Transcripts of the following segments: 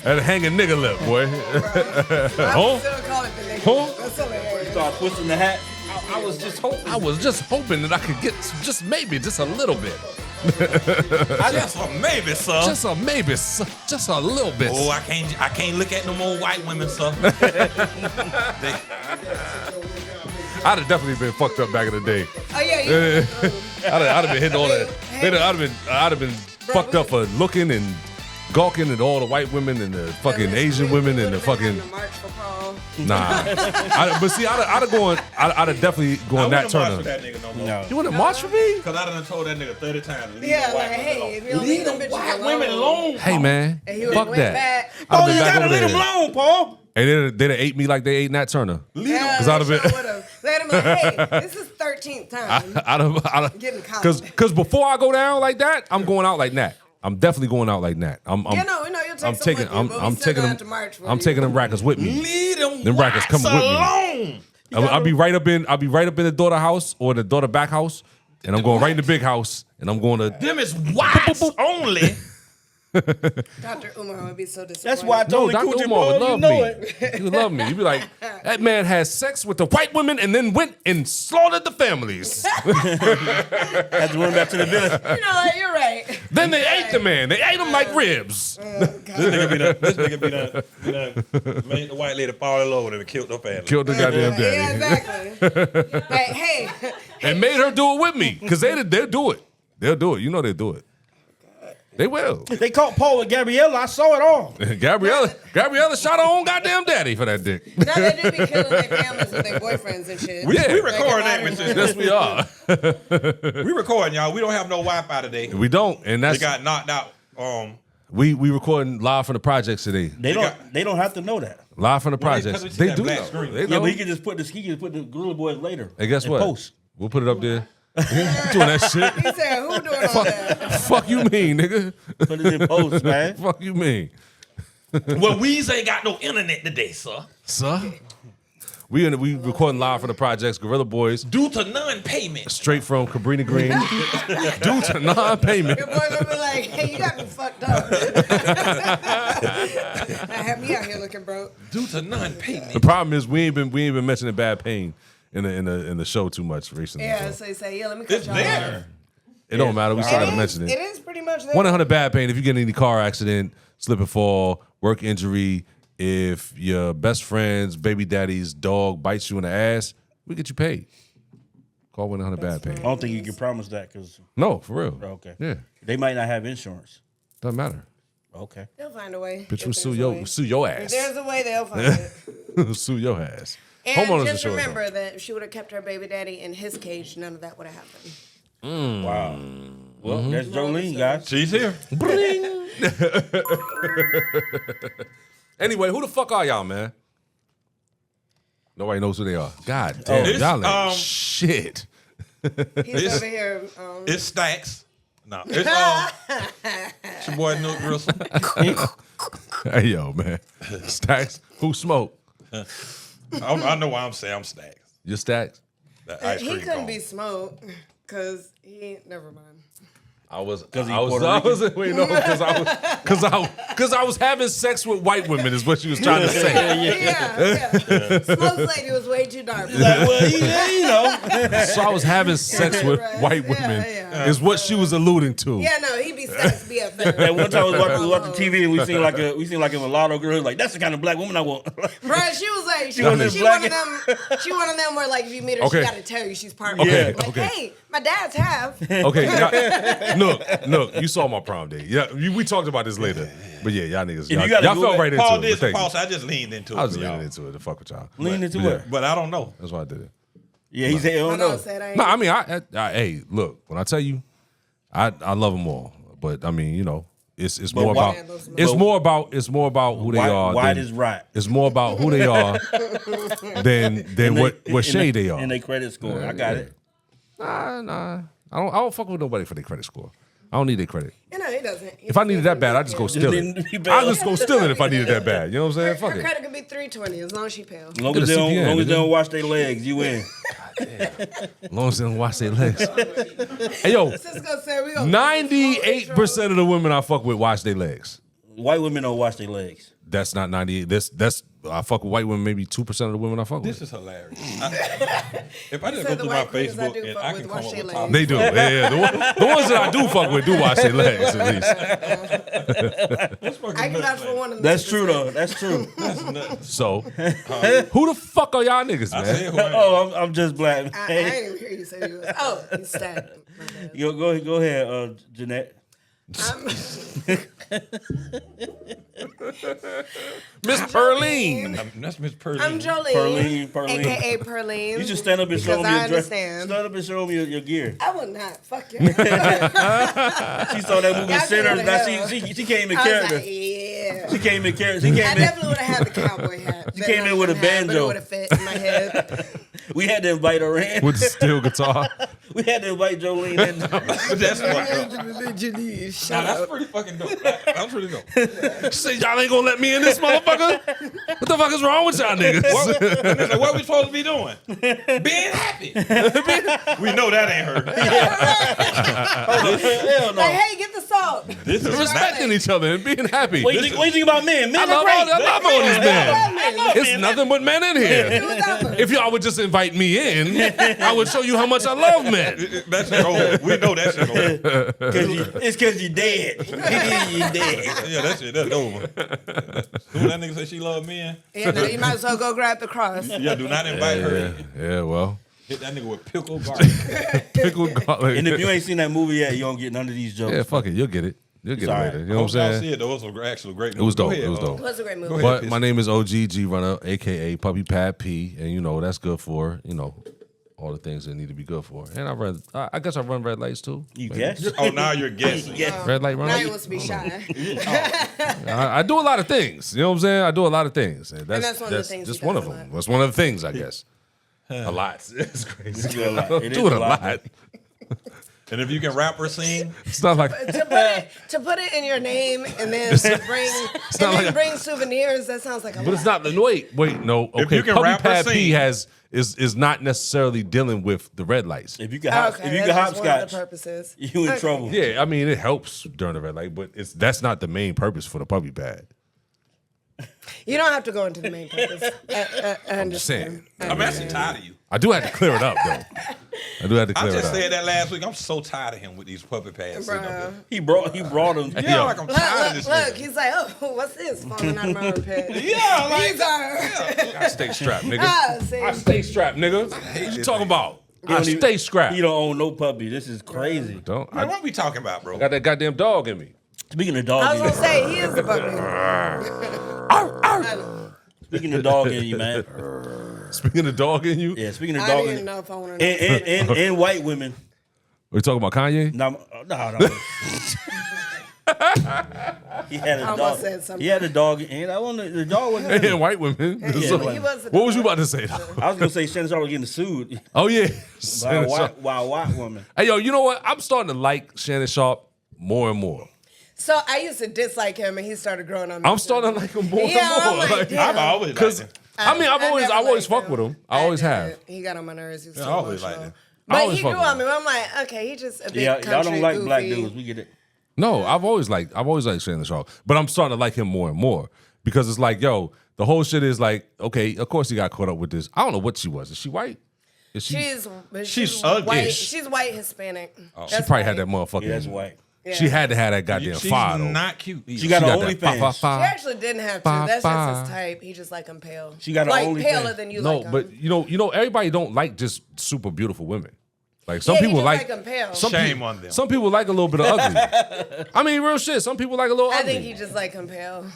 That hanging nigga lip, boy. I still call it the nigga. Huh? That's hilarious. Start twisting the hat. I was just hoping. I was just hoping that I could get just a little bit. Just a maybe, sir. Just a maybe, just a little bit. Oh, I can't look at no more white women, sir. I'd have definitely been fucked up back in the day. Oh yeah. I'd have been hitting all that. I'd have been fucked up for looking and gawking at all the white women and the fucking Asian women and the fucking. Nah, but see, I'd have definitely gone that Turner. Turner. That nigga no more. No. You want to march for me? Cause I done told that nigga 30 times. Yeah, like hey, if you don't leave them white women alone. Hey man, And he would fuck went that. back. Oh, been you back gotta over leave there. him alone, Paul. And they'd have ate me like they ate Nat Turner. Yeah, Cause I'd have been. Let him like, hey, this is 13th time. Getting caught. Cause before I go down like that, I'm going out like Nat. I'm definitely going out like Nat. I'm taking them rackers with me. Leave them Them rackers coming with me. alone. I'll be right up in the daughter house or the daughter back house, and I'm going right in the big house, and I'm going to. Them is whites only. Dr. Umar would be so disappointed. That's why I told Dr. Coochie Umar would Boy, you love know me. it. He would love me. He'd be like, that man has sex with the white women and then went and slaughtered the families. Had to run back to the village. You know what? You're right. Then they ate the man. They ate him like ribs. This nigga be done made the white lady fall in love with him and killed her family. Killed the goddamn daddy. Yeah, exactly. Like, hey. And made her do it with me. Because they'll do it. They'll do it. You know they'll do it. They will. They caught Paul and Gabriella. I saw it all. Gabriella shot her own goddamn daddy for that dick. Now they do be killing their families with their boyfriends and shit. We recording that bitch. Yes, we are. We recording, y'all. We don't have no Wi-Fi today. We don't. And They that's got knocked out. we recording live from the projects today. They don't have to know that. Live from the projects. because we see They that do black know. screen. They Yeah, know. but he can just put the Gorilla Boys later. Hey, guess and what? Post. We'll put it up there. Doing that shit. He said, who doing all that? Fuck you mean, nigga. Put it in Post, man. Fuck you mean. Well, Weez ain't got no internet today, sir. Sir? We recording live from the projects, Gorilla Boys, Due to non-payment. straight from Cabrini Green. Due to non-payment. Your boy gonna be like, hey, you got me fucked up. Now have me out here looking broke. Due to The non-payment. problem is we ain't been mentioning bad pain in the show too much recently. Yeah, so so you say, yeah, let me cut It's y'all off. there. it don't matter. We still gotta mention It it. is pretty much there. 100 bad pain. If you get in any car accident, slip and fall, work injury, if your best friend's baby daddy's dog bites you in the ass, we get you paid. Call 100 bad pain. I don't think you can promise that because No, for real. okay, Yeah, they might not have insurance. doesn't matter. Okay, They'll find a way. Bitch, If we'll there's sue a way. your If ass. there's a way, they'll find it. Sue your ass. And Homeowners just insurance, remember that if she would have kept her baby daddy in his cage, none of that would have happened. wow. Well, that's Jolene, guys. She's here. Anyway, who the fuck are y'all, man? Nobody knows who they are. God damn, It's, y'all ain't shit. He's over here. It's Stacks. No, it's your boy Nook Grissom. Hey, yo, man. Stacks, who smoke? I know why I'm saying I'm Stacks. Your Stacks? That ice He cream couldn't cone. be smoked because he ain't. Never mind. I was Puerto because I was having sex with white women is what she was trying to say. Yeah. Smoke lady was way too dark. Like, well, you know. So I was having sex with Right. white women Yeah. is what she was alluding to. Yeah, no, he be Stacks BFF. Like one time we was watching TV and we seen like a mulatto girl. Like that's the kind of black woman I want. Right, she was like, she one one of of them them where like if you meet her, Okay. she gotta tell you she's part of Okay, it. Like, okay. hey, my dad's half. Okay, look, you saw my prom day. Yeah, we talked about this later. But yeah, y'all niggas, you y'all, gotta y'all go fell back. right into Paul it. did but some thank you. false. I just leaned into it. I was for leaning y'all. into it to fuck with y'all. Lean into Yeah. it. But I don't know. That's why I did it. Yeah, he said, "Oh I know, no." said I ain't. No, I mean, I hey, look, when I tell you, I love them all. But I mean, you know, it's more why- about it's more about who they are. White than- is right. It's more about who they are than what shade they are. And their credit score. I got it. Nah. I don't fuck with nobody for their credit score. I don't need their credit. You know, he doesn't. If I needed that bad, I just go steal didn't be it. bad. I just go steal it if I needed that bad. You know what I'm saying? Her Fuck it. credit could be 320 as long as she pays. As long Get as a they don't, CPN, long as they nigga. don't wash their legs, you win. As long as they don't wash their legs. Hey yo, Cisco said we gonna 98% of the women I fuck with wash their legs. White women don't wash their legs. that's not 98. That's I fuck with white women. Maybe 2% of the women I fuck with. This is hilarious. If I just said go the through my white queens I Facebook do and fuck I with can wash come up their with legs. top. They do. Yeah. The ones that I do fuck with do wash their legs at least. I can vouch for one of them. That's true though. That's true. That's nuts. So, who the fuck are y'all niggas, I man? said who I am. Oh, I'm just black. I didn't even hear you say you was. Oh, you stabbed him. My bad. Yo, go ahead, Jeanette. Miss Perline. That's Miss Purdy. I'm Jolene. Perline. AKA Perline. You should stand up and show Because me I your dress. understand. Stand up and show me your gear. I would not. Fuck you. She saw that movie Y'all Sinners. can Now go to she came in I was character. like, yeah. She came in character. She I came in. definitely would have had the cowboy hat. She came in with a But it banjo. would have fit in my head. We had to invite her in. With the steel guitar. We had to invite Jolene in. That's fucked up. Shut Nah, that's up. pretty fucking dope. That's pretty dope. She said, y'all ain't gonna let me in this motherfucker? What the fuck is wrong with y'all niggas? What we supposed to be doing? Being happy. We know that ain't her. Hell no. Like, hey, get the salt. This is Respecting each other and being happy. What you think about men? Men I are love great. all these men. I It's nothing but men in here. If y'all would just invite me in, I would show you how much I love men. That shit over. We know that shit over. It's because you're dead. You're dead. Yeah, that shit, that's over. When that nigga say she love men, Yeah, no, you might as well go grab the cross. yeah, do not invite her in. Yeah, well, Hit that nigga with pickle garlic. pickled garlic. And if you ain't seen that movie yet, you don't get none of these jokes. Yeah, fuck it. You'll get it. You'll get it Sorry. later. You know what I'm Y'all saying? see it though. It was actually a great. It was Go dope. ahead, It was dope. It was a great movie. ahead. But my name is OG Runna, aka Puppy Pad P, and you know that's good for all the things that need to be good for. And I guess I run red lights too. You Maybe. guess? Oh, now you're guessing. Red light Now runner. he wants to be shy. I do a lot of things. You know what I'm saying? I do a lot of things. And that's one of the things just he one does of a them. lot. That's one of the things, I guess. A lot. It's crazy. do a lot. It is Do it a a lot. lot. And if you can rap or sing, It's not like to put it in your name and then to bring souvenirs, that sounds like a but lot. it's not the wait, no. If Okay, you can Puppy rap or Pad P sing- is not necessarily dealing with the red lights. If you can that's one of the hopscotch, purposes. you in trouble. Yeah, I mean it helps during the red light, but that's not the main purpose for the puppy pad. You don't have to go into the main purpose. I I'm just saying. I'm actually tired of you. I do have to clear it up though. I do have to I clear it just up. said that last week. I'm so tired of him with these puppet pads. sitting up Bruh. He brought him. there. Yeah, like I'm tired of this Look, nigga. he's like, oh, what's this falling out of my armpit? Yeah, like These are. I stay strapped, nigga. See? I stay strapped, nigga. What you talking about? I don't even- stay strapped. He don't own no puppy. This is crazy. Don't. man, I what we talking about, bro? got that goddamn dog in me. Speaking of I was dog, gonna say he is the puppy. speaking of dog in you, man. Speaking of dog in you, Yeah, speaking of I didn't didn't dog even in know if I wanted to. and white women. we talking about Kanye? No. He had a I dog. almost said something. He had a dog, and I want the dog wasn't. And white women. Yeah, So, but he was the what was you dog. about to say? Though? I was gonna say Shannon Sharp was getting sued Oh yeah. by a white woman. Hey yo, you know what? I'm starting to like Shannon Sharp more and more. So I used to dislike him, and he started growing on me. I'm starting to like him more Yeah, and I'm more. like, damn. I've always liked Because him. I mean, I've never always liked fucked with him. I always did. have. He got on my nerves. He was Yeah, too I always emotional. liked him. I But always he fuck grew with on him. me. I'm like, okay, he just a bit Yeah, country y'all don't like goofy. black dudes. We get it. No, I've always liked Shannon Sharp, but I'm starting to like him more and more because it's like, yo, the whole shit is like, okay, of course he got caught up with this. I don't know what she was. Is she white? Is she? She's ugly. white. She's white Hispanic. She probably had that motherfucking. Yeah, that's white. Yeah. She had to have that goddamn She's fire. though. not cute. Either. She got She her got that OnlyFans. She fa. actually didn't have to. Ba, That's ba. just his type. He just like him pale. She got her like OnlyFans. paler than you No, like him. but you know, everybody don't like just super beautiful women. Like some Yeah, he people just like like 'em pale. Shame on them. Some people like a little bit of ugly. I mean, real shit. Some people like a little I ugly. think he just like him pale.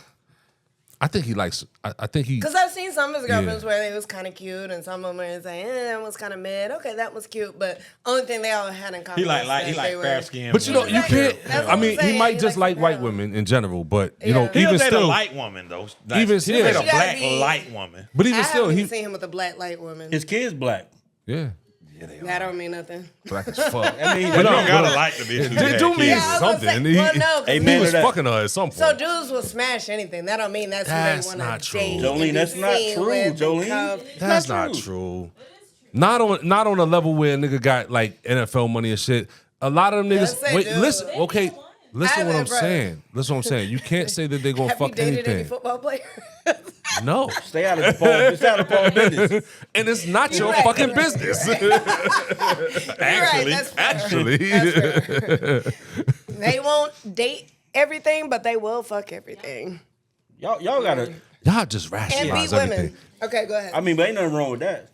I think he likes. I think he. Because I've seen some of his girlfriends Yeah. where they was kind of cute, and some of them were like, that was kind of mid. Okay, that was cute, but only thing they all had in common. He like was he that like they were- fair skin. But you know, you Exactly. can't. That's I what mean, I'm saying. he might He just likes like white pale. women in general, but you know, Yeah. He'll even date a still, light woman though. Even he still, date a She gotta black be- light woman. but I even still, haven't he. seen him with a black light woman. His kid's black. Yeah, That don't mean nothing. black as fuck. I mean, But you no, don't gotta but- like the bitch. who They had do mean kids. Yeah, I was gonna something. say- well, no, 'cause Hey, He man, was that- fucking her at some point. So dudes will smash anything. That don't mean that's who That's they not want to true. date. Jolene, and be that's not seen true, with and Jolene. cuff. That's not true. Not on a level where a nigga got like NFL money and shit. A lot of them Yes, niggas. they Wait, do. listen. Okay, Listen what I'm saying. Listen what I'm saying. You can't say that they're gonna Have fuck you dated anything. any football player? No. Stay out of Paul business. And it's not your right. fucking business. Actually, Actually. they won't date everything, but they will fuck everything Y'all gotta. Y'all just and rationalize beat women. everything. Okay, go ahead. I mean, but ain't nothing wrong with that.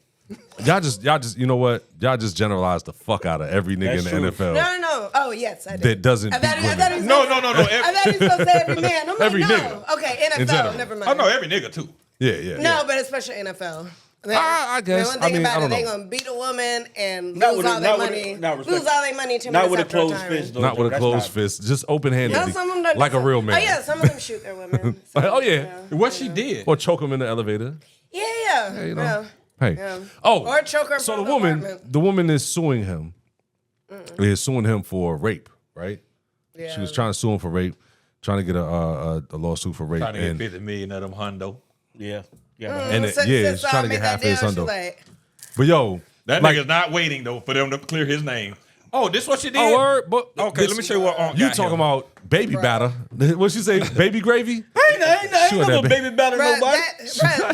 Y'all just, you know what? Y'all just generalize the fuck out of every nigga That's in the true. NFL No. Oh, yes, I did. that doesn't I beat thought, women. I thought he was No. I thought he was supposed to say every man. I'm like, Every no. nigga. Okay, In NFL, general. never mind. Oh no, every nigga too. Yeah. No, but especially NFL. I guess. One thing I about don't it, they know. gonna beat a woman and Not lose with a- all their not with a- money. not Lose respect- all their money 2 Not minutes with a after closed retiring. fist, though. Not with a That's closed not- fist, just open-handedly, No, some of them like a real man. Oh yeah, some of them shoot their women. Like, oh yeah, What she did? or choke him in the elevator. Yeah. You know. Yeah. Hey, Yeah. oh, Or choke her in so front the of the woman, apartment. the woman is suing him. Is suing him for rape, right? Yeah. She was trying to sue him for rape, trying to get a lawsuit for rape, Trying to get and 50 million of them hundo. Yeah. and it, Since- yeah, since she's trying to I get made half that of his deal, she hundo. like, But yo, That like, nigga's not waiting though for them to clear his name. Oh, this what she did? oh, word, but Okay, let me show you what you got talking him. about baby batter? What she say? Baby gravy? Ain't She no want that baby better bruh, nobody.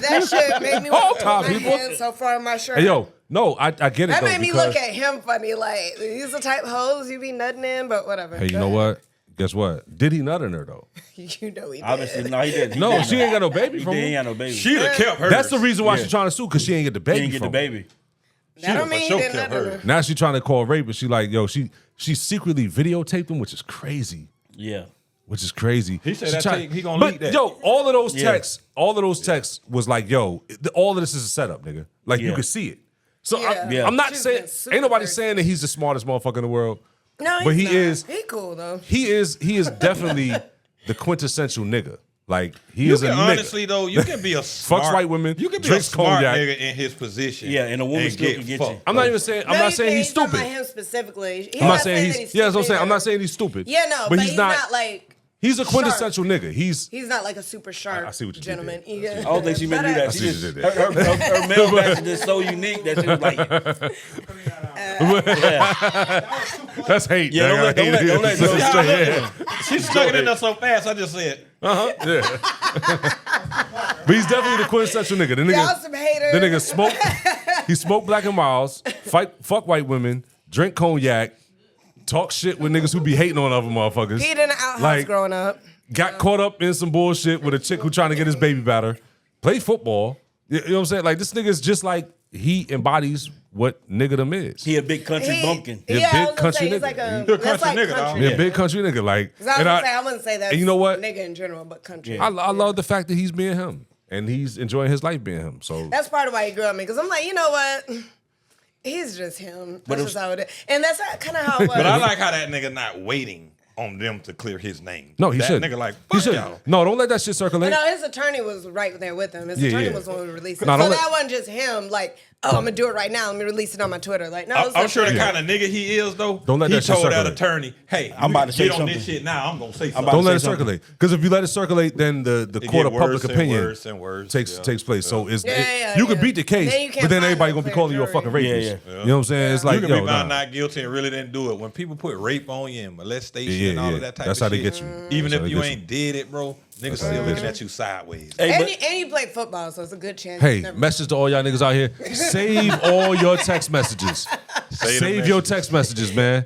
that shit made me All want to time, put my people. hand so far in my shirt. Hey yo, no, I get it that though made me because look at him funny. Like, these the type hoes you be nutting in, but whatever. hey, you Go know ahead. what? Guess what? Did he nut in her though? You know he did. Obviously, no, he didn't. No, she ain't got no baby He from ain't him. got no baby. She'd have kept hers. That's the reason why Yeah. she's trying to sue because she ain't get the He baby didn't get the from him. baby. That don't for mean he sure didn't kept nut in hers. her. Now she's trying to call rape, but she like, yo, she secretly videotaped him, which is crazy. Yeah. Which is crazy. He said She that tried- tape, he gonna but leak that. yo, all of those Yeah. texts was like, yo, all of this is a setup, nigga. Like you Yeah. could see it. So Yeah. Yeah. I'm not She's saying been super ain't nobody crazy. saying that he's the smartest motherfucker in the world. No, But he's he not. is- He cool though. He is definitely the quintessential nigga. Like he You is a can nigga. honestly though, you can be a smart, white women, You can be drinks a smart cognac. nigga in his position. Yeah, and a woman still can get you. fucked. I'm not even saying I'm No, not you saying can't- he's talking stupid. about him specifically. He's I'm not not saying that he's yeah, that's what I'm saying. I'm stupid. not saying he's stupid. Yeah, no, but he's not like he's a quintessential nigga. He's not like a super sharp I see what you did gentleman. there. Yeah. I don't think she meant to do that. I She see what just, you did her, her mailbox is just so unique that she was like, that's hate. Yeah, don't nigga. let- don't let- don't let- This is don't- straight, yeah. She stuck it in there so fast. I just said, Yeah. But he's definitely the quintessential nigga. The Y'all nigga, some haters. the nigga smoke. He smoked Black and Miles, fuck white women, drink cognac, talk shit with niggas who be hating on other motherfuckers. He in the outhouse Like, growing up. Got caught up in some bullshit with a chick who trying to get his baby batter. Play football. You know what I'm saying? Like this nigga's just like he embodies what nigga is. he a big country bumpkin. He a Yeah, big I was gonna country say, he's nigga. like a He a that's country like nigga, dog. country. He a big country nigga. Like, 'Cause I and I wouldn't say that. and you know what? Nigga in general, but country. I love the fact that he's being him and he's enjoying his life being him. So That's part of why he grew on me. Because I'm like, you know what? He's just him. That's just how it is. And that's kind of how it was. but I like how that nigga not waiting on them to clear his name. no, he that should. Nigga like he fuck should. y'all. No, don't let that shit circulate. No, his attorney was right there with him. His Yeah, attorney yeah. was the one who released it. No, So don't that let- wasn't just him, like, oh, I'm going to do it right now. Let me release it on my Twitter. Like, no, it was I'm sure the attorney. kind of nigga he is though. Don't let he that shit told that circulate. attorney, "Hey, I'm about to say get on this something. shit now. I'm gonna say about something." to Don't let it say something. circulate. Because if you let it circulate, then the It court get of public worse and opinion worse and worse. takes place. So it's Yeah, you could yeah. beat the case, Then you can't but then find everybody no gonna be clear calling you a jury. fucking rapist. Yeah. You know what I'm saying? It's like, you can yo, be found nah. not guilty and really didn't do it. When people put rape on you and molestation Yeah, and all yeah. of that type That's of how shit, they get you. even That's how if they you get ain't did it, bro, niggas how still they get looking you. at you sideways. Hey, And, but- he played football, so it's a good chance. Hey, Never- message to all y'all niggas out here. Save all your text messages. Save Save them your messages. text messages, man.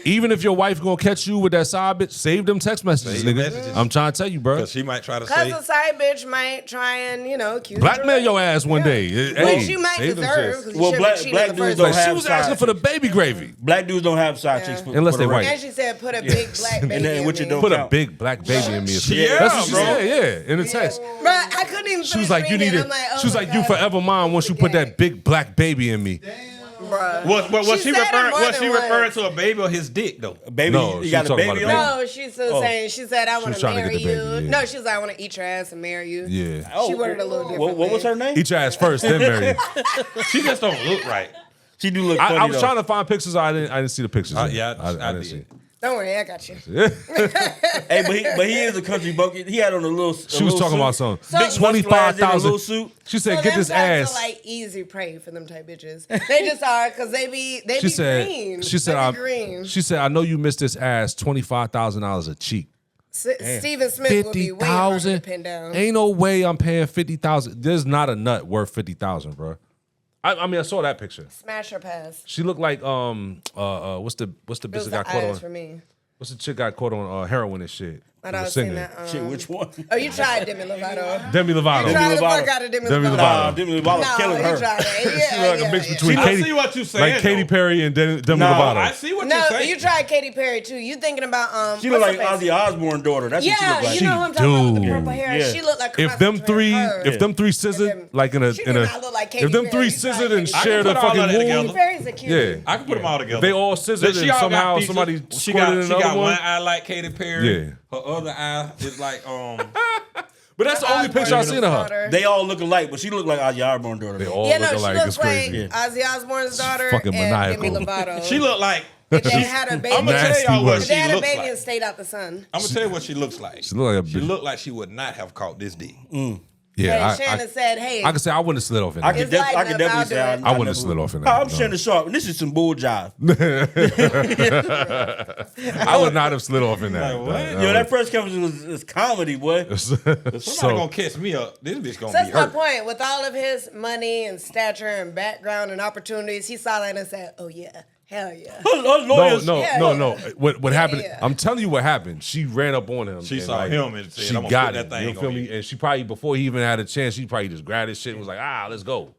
Even if your wife gonna catch you with that side bitch, save them text messages, Save nigga. the messages. I'm trying to tell you, bro. Because she might try to Because say, the side bitch might try and, accuse Blackmail her. your ass one day. Hey, Which you might save them deserve. shits. Because Well, you black- should have black cheated the dudes first don't Like time. she have was side asking for the baby gravy. Black dudes don't have side Yeah. chicks for, Unless for they the white. rape. And she said, put a big black baby And then in what you me. don't Put a count. big black baby in me. Yeah, That's what she bro. said, yeah, in the text. Bruh, I couldn't even She was finish like, you reading need it. it. I'm like, oh She was my like, you God. forever mine once you put Gang. that big black baby in me. Bruh. was She she said it referring? more Was she than referring once. to a baby or his dick though? Baby, No, you she got was a talking baby about a on? No, she's still saying, she said, I want was to trying to marry get the you. baby, yeah. No, she was like, I want to eat your ass and marry you. Yeah. Oh, She worded it a little differently. What was her name? Eat your ass first, then marry you. She just don't look right. She do look funny I was though. trying to find pictures. I didn't see the pictures. Yeah, I didn't did. see. Don't worry, I got you. Hey, but he is a country bucket. He had on a little. She was talking about something. So- 25,000. suit. She said, So "Get them this types ass." are like easy prey for them type bitches. They just are because they be She said, green. "She said, They be green. she said, I know you missed this ass. $25,000 a cheek. Steven Smith would be way harder to pin down. Ain't no way I'm paying 50,000. There's not a nut worth 50,000, bro. I mean, I saw that picture. Smash or pass. She looked like what's the bitch It that was got the caught eyes on? for me. What's the chick got caught on heroin and shit? But I was singing. seeing that. Shit, which one? Oh, you tried Demi Lovato. Demi Lovato. You tried the Lovato. fuck out of Demi Demi Lovato. Lovato. Demi Lovato killing No, her. you tried it. She look like a mix between I Katy, see what you saying, like Katy though. Perry and Demi No, Lovato. I see what No, you're saying. you tried Katy Perry too. You thinking about She look what's like her face? Ozzy Osbourne daughter. That's what she Yeah, look like. you know who I'm talking about with the do. purple hair. Yeah. She looked like if them three, scissored, them- like in a, She in do a, not look like Katy if them Perry. three You tried scissored and Katy shared Perry. a I can put all fucking that wound, together. Perry's a cutie. yeah, I can put them all together. they all scissored and all somehow got features. somebody She squirted got in another one one. eye like Katy Perry. Yeah. Her other eye is like But that's the only picture I seen of her. They all look alike, but she look like Ozzy Osbourne daughter. They all Yeah, no, look she alike. looks It's like crazy. Ozzy Osbourne's daughter fucking and maniacal. Demi Lovato. she look like. If they had a baby, I'm gonna tell Nasty y'all work. what if they she had a looks baby like. and stayed out the sun. I'm gonna tell you what she looks like. She look like a She bitch. looked like she would not have caught this dick. Yeah, And Shannon said, "Hey, I can say I wouldn't have slid off in I that. could It's lighting up, definitely I'll say do it. I wouldn't never have slid would. off in Hi, that. I'm Shannon Sharp, and this is some bull jive. I would not have slid off in that. Like, what? Yo, that press conference was comedy, boy. Somebody so gonna catch me up. This bitch gonna So be that's my hurt. point. With all of his money and stature and background and opportunities, he saw that and said, "Oh yeah, hell yeah." Her lawyers, no. What happened? yeah. I'm telling you what happened. She ran up on him. She and, saw like, him and said, she "I'm gonna got put it. that thing You feel on me? you." And she probably before he even had a chance, she probably just grabbed his shit and was like, let's go.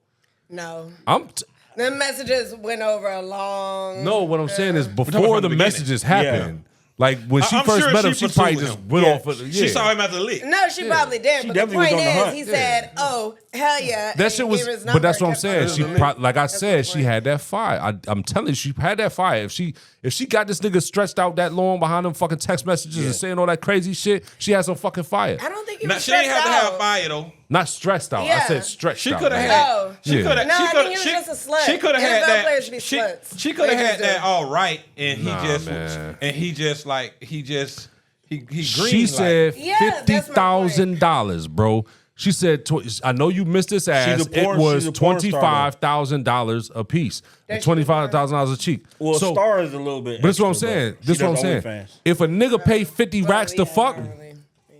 No, The the messages went over a long. what I'm saying is talking before from the the beginning. messages happened, like when she I'm first sure met him, she she probably pursued just him. went Yeah. off. She saw him at the lick. No, she probably did. She But the definitely point was on the is, hunt. he said, "Oh hell yeah." That and shit he was, gave his but number that's what I'm and saying. kept She, on. like I That's said, my she point. had that fire. I'm telling you, she had that fire. If she got this nigga stretched out that long behind them fucking text messages and saying all that crazy shit, she had some fucking fire. I don't think he Now was she ain't have to stressed have out. fire though. Not stressed out. I Yeah. said stretched She out. could have like, had. No. She Yeah. could have. No, she I could think he have. was just a slut. She could have had NFL that. players be sluts. She could have They had just that do. all right, and he Nah, just man. and he just like he green. She said Yeah, that's my $50,000, bro. She said, I know you missed this ass. She's a porn- It was she's a porn star, $25,000 a piece. That she $25,000 a cheek. Well, So- Star is a little bit. But that's what I'm extra, saying. but This she what I'm does saying. OnlyFans. If a nigga pay 50 racks to Yeah, fuck, not really.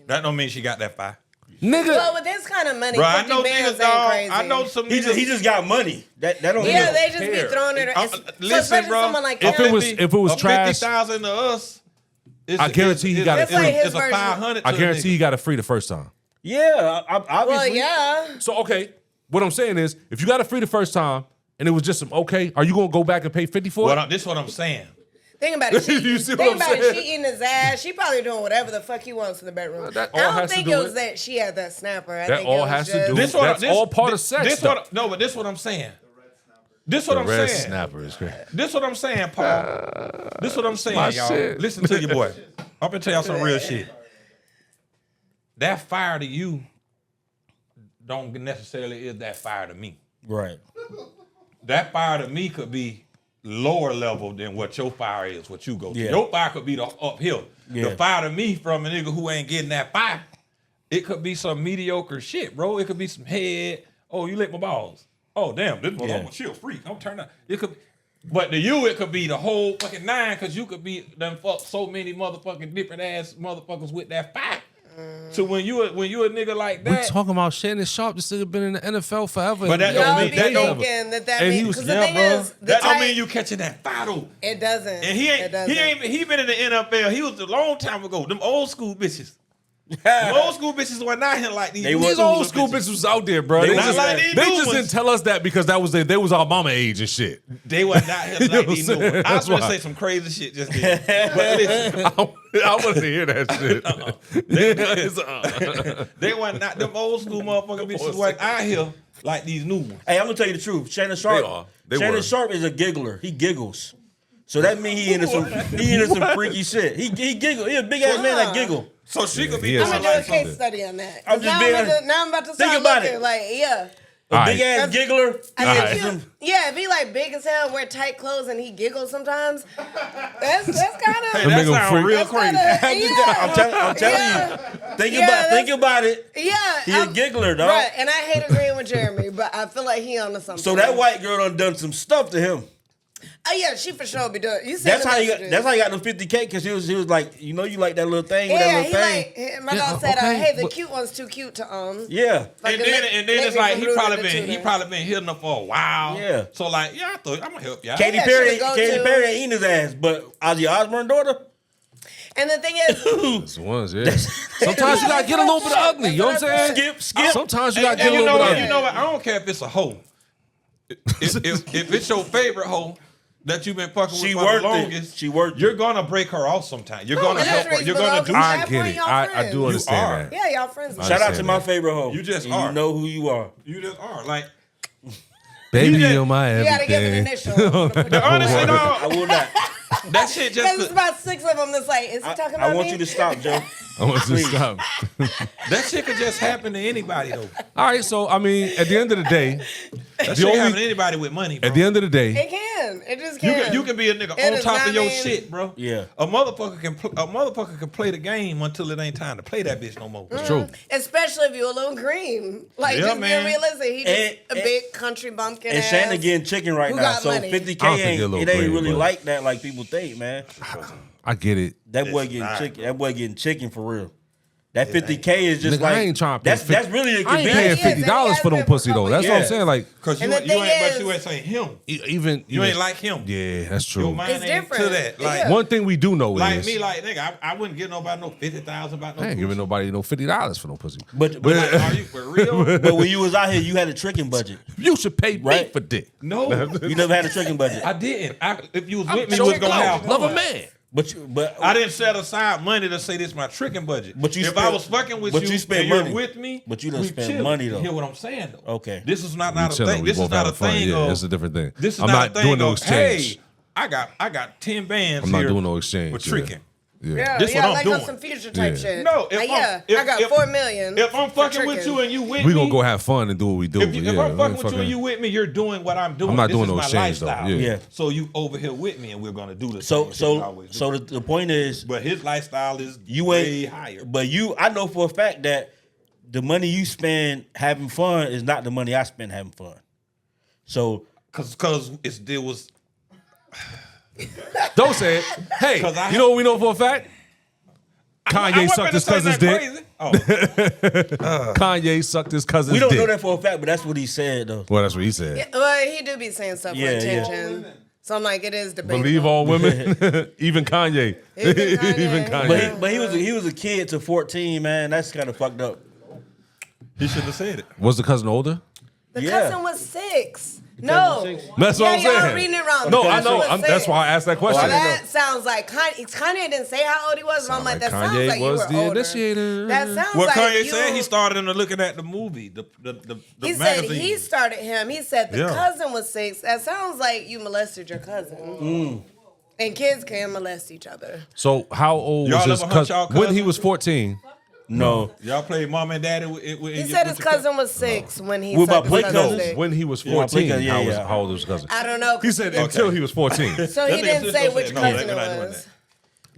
that don't mean she got that fire. nigga, Well, with this kind of money, Bro, I 50 know bands niggas, ain't dog. crazy. I know some He niggas. just got money. That don't. Yeah, mean- they just be care. throwing it. I'm- So listen, especially bro. someone like If him. it was trash, 50,000 to us. I guarantee he got it That's like free. his It's a version. 500. I to guarantee the he got it free the first time. Yeah, obviously. Well, yeah. So, okay, what I'm saying is, if you got it free the first time and it was just some okay, are you going to go back and pay 50 for it? nigga. This is what I'm saying. Think about it. She, You see what think I'm about saying? it. She eating his ass. She probably doing whatever the fuck he wants in the bedroom. That I all don't has to think do it was with- that she had that snapper. I That think all it was has to just- do This with- what that's all part of sex, This though. what, no, but this what I'm saying. This what The I'm red saying. snapper is crazy. This what I'm saying, Paul. This what I'm saying, my y'all. shit. Listen to your boy. I'm gonna tell y'all some real shit. That fire to you don't necessarily is that fire to me. Right. That fire to me could be lower level than what your fire is, what you go through. Yeah. Your fire could be the uphill. Yeah. The fire to me from a nigga who ain't getting that fire, it could be some mediocre shit, bro. It could be some head. Oh, you lick my balls. Oh, damn, this was I'm a chill freak. I'm turning up. It could, but to you, it could be the whole fucking nine, because you could be done fuck so many motherfucking different ass motherfuckers with that fire. So when you a nigga like We that, talking about Shannon Sharp. This nigga been in the NFL forever. But that Y'all don't mean be that don't. thinking that And he means, was- because the yeah, thing bro. is, the That don't type- mean you catching that fire though. It doesn't. And he It doesn't. he been in the NFL. He was a long time ago. Them old school bitches. Them old school bitches were not here like these. They new These was- old school bitches was out there, bro. They Not just, like these they new just ones. didn't tell us that because that was they was our mama age and shit. They were not here You know like what these I'm new ones. saying? I was That's gonna why. say some crazy shit just then. But listen, I wanted to hear that shit. they were not them old school motherfucking bitches weren't out here like these new ones. Hey, I'm gonna tell you the truth. Shannon Sharp. They Shannon were. Sharp is a giggler. He giggles. So that means he into some freaky shit. He giggle. He a big ass man that giggle. So she could he be is. I'm doing gonna do a like case something. study on that. I'm just now, being- now I'm about to Think start about looking it. like, yeah. A All big right. ass giggler. I think if he like big as hell, wear tight clothes, and he giggles sometimes, that's kind of. Hey, that sounds freak. real That's crazy. kinda- I'm telling Yeah. you. Think about it. Yeah, He a giggler, dog. Right, and I hate agreeing with Jeremy, but I feel like he onto something. So that white girl done some stuff to him. Oh yeah, she for sure be doing. You see That's the how you got. messages. That's how you got the 50K because he was like, you like that little thing with Yeah, that he little thing. like my Yeah, dog said, okay, "Hey, the but- cute one's too cute to own." Yeah. Like, And then it's like he probably been hitting up for a while. Yeah. So like, I thought I'm gonna help y'all. Katy Yeah, Perry she the Katy go-to. Perry ain't eating his ass, but Ozzy Osbourne daughter. And the thing is, It's ones, yeah. Sometimes you gotta get a little bit ugly. You know what I'm saying? Skip. Sometimes you gotta And get a you little know bit what? ugly. You know what? I don't care if it's a hoe. If it's your favorite hoe that you've been fucking with She for the worth longest, it. She worth you're it. gonna break her off sometime. You're No, gonna and help that's her. You're reasonable, gonna do. though. I That get point, it. y'all I friends. do You understand are. that. yeah, y'all friends. I Shout out to understand my that. favorite hoe. You just and are. You know who you are. You just are like. Baby, You you're my You gotta give an everything. initial. Honestly, I dog, will not. that shit Because it's just about 6 of them that's like, is he talking about I want me? you to stop, Joe. I want you to Please. stop. that shit could just happen to anybody though. All right, so I mean, at the end of the day, That The shit only- happen to anybody with money. Bro. at the end of the day, It can. It just You can. can be a nigga It on does top not of your mean- shit, bro. Yeah. A motherfucker can play the game until it ain't time to play that bitch no more. it's true. Especially if you're a little green. Like, Yeah, just man. being realistic. He just And- a big country bumpkin And ass. Shannon getting chicken right Who now, got so money? 50K I don't think ain't you're a little it ain't green, really but- like that like people think, man. I get it. That boy It's getting not. chicken. That boy getting chicken for real. That 50K is just Nigga, like I ain't trying to pay that's really a I ain't convenience. paying $50 for them pussy though. That's what I'm Yeah. saying. Like Cause you And the ain't, thing but is- you ain't saying him. even You ain't like him. Yeah, that's Your true. mind It's ain't different. to that. Like, Yeah. One thing we do know like is me, like nigga, I wouldn't give nobody no 50,000 about no. I ain't giving nobody no $50 for no pussy. But Like, are you for real? but when you was out here, you had a tricking budget. You should pay me Right. for dick. No, You never had a tricking budget. I didn't. If you was I'm with me, so you was gonna have love a fun. man. But I didn't set aside money to say this is my tricking budget. But you if spent- I was fucking with but you, you spent and you're money. with me, But you done we spent chilling. money, though. You hear what I'm saying though? Okay. This is not We a chilling. thing. We This both is not a having fun. thing. Yeah, of, it's a different thing. This is I'm not not a thing doing no of, exchange. Hey, I got 10 bands. I'm not here doing no exchange. for tricking. Yeah. Yeah, This yeah, what I'm like doing. on some future type Yeah. shit. No, if I got 4 million. If I'm for fucking with tricking. you and you with We me, gonna go have fun and do what we do. If, but if yeah, I'm we ain't fucking with you and you with me, you're doing what I'm doing. I'm not This doing is no my exchange, though. lifestyle. Yeah. So you over here with me, and we're gonna do the so same shit we always do. the point is But his lifestyle is you way ain't higher. But I know for a fact that the money you spend having fun is not the money I spend having fun. So Cause it was Don't say it. Hey, 'Cause I- you know what we know for a fact? Kanye sucked his cousin's dick. Oh, Kanye sucked his cousin's we don't dick. know that for a fact, but that's what he said though. Well, that's what he said. Yeah, well, he do be saying stuff Yeah, for yeah. attention. So I'm like, it is debatable. Believe all women, even Kanye. Even Kanye. Even Kanye. But he was a kid to 14, man. That's kind of fucked up. he should have said it. Was the cousin older? The Yeah. cousin was 6. No. was 6? That's what I'm y'all saying. reading it wrong. No, The I cousin know. was That's 6. why I asked that question. That sounds like Kanye didn't say how old he was, but I'm like, that sounds Kanye like you was were the older. initiator. That sounds What like Kanye you. said, he started in looking at the movie, the He said magazine. he started him. He said the Yeah. cousin was 6. That sounds like you molested your cousin. And kids can molest each other. So how old Y'all was his ever hunt cousin? y'all When he cousin? was 14. No. Y'all played mom and daddy with He said his cousin was 6 when he What about sucked play his cousin's cousins? dick. When he was Yeah, 14, yeah, how, yeah. how old was his cousin? I don't know. He said until he was 14. So he That nigga didn't just say don't which say, no, cousin we're not it doing was.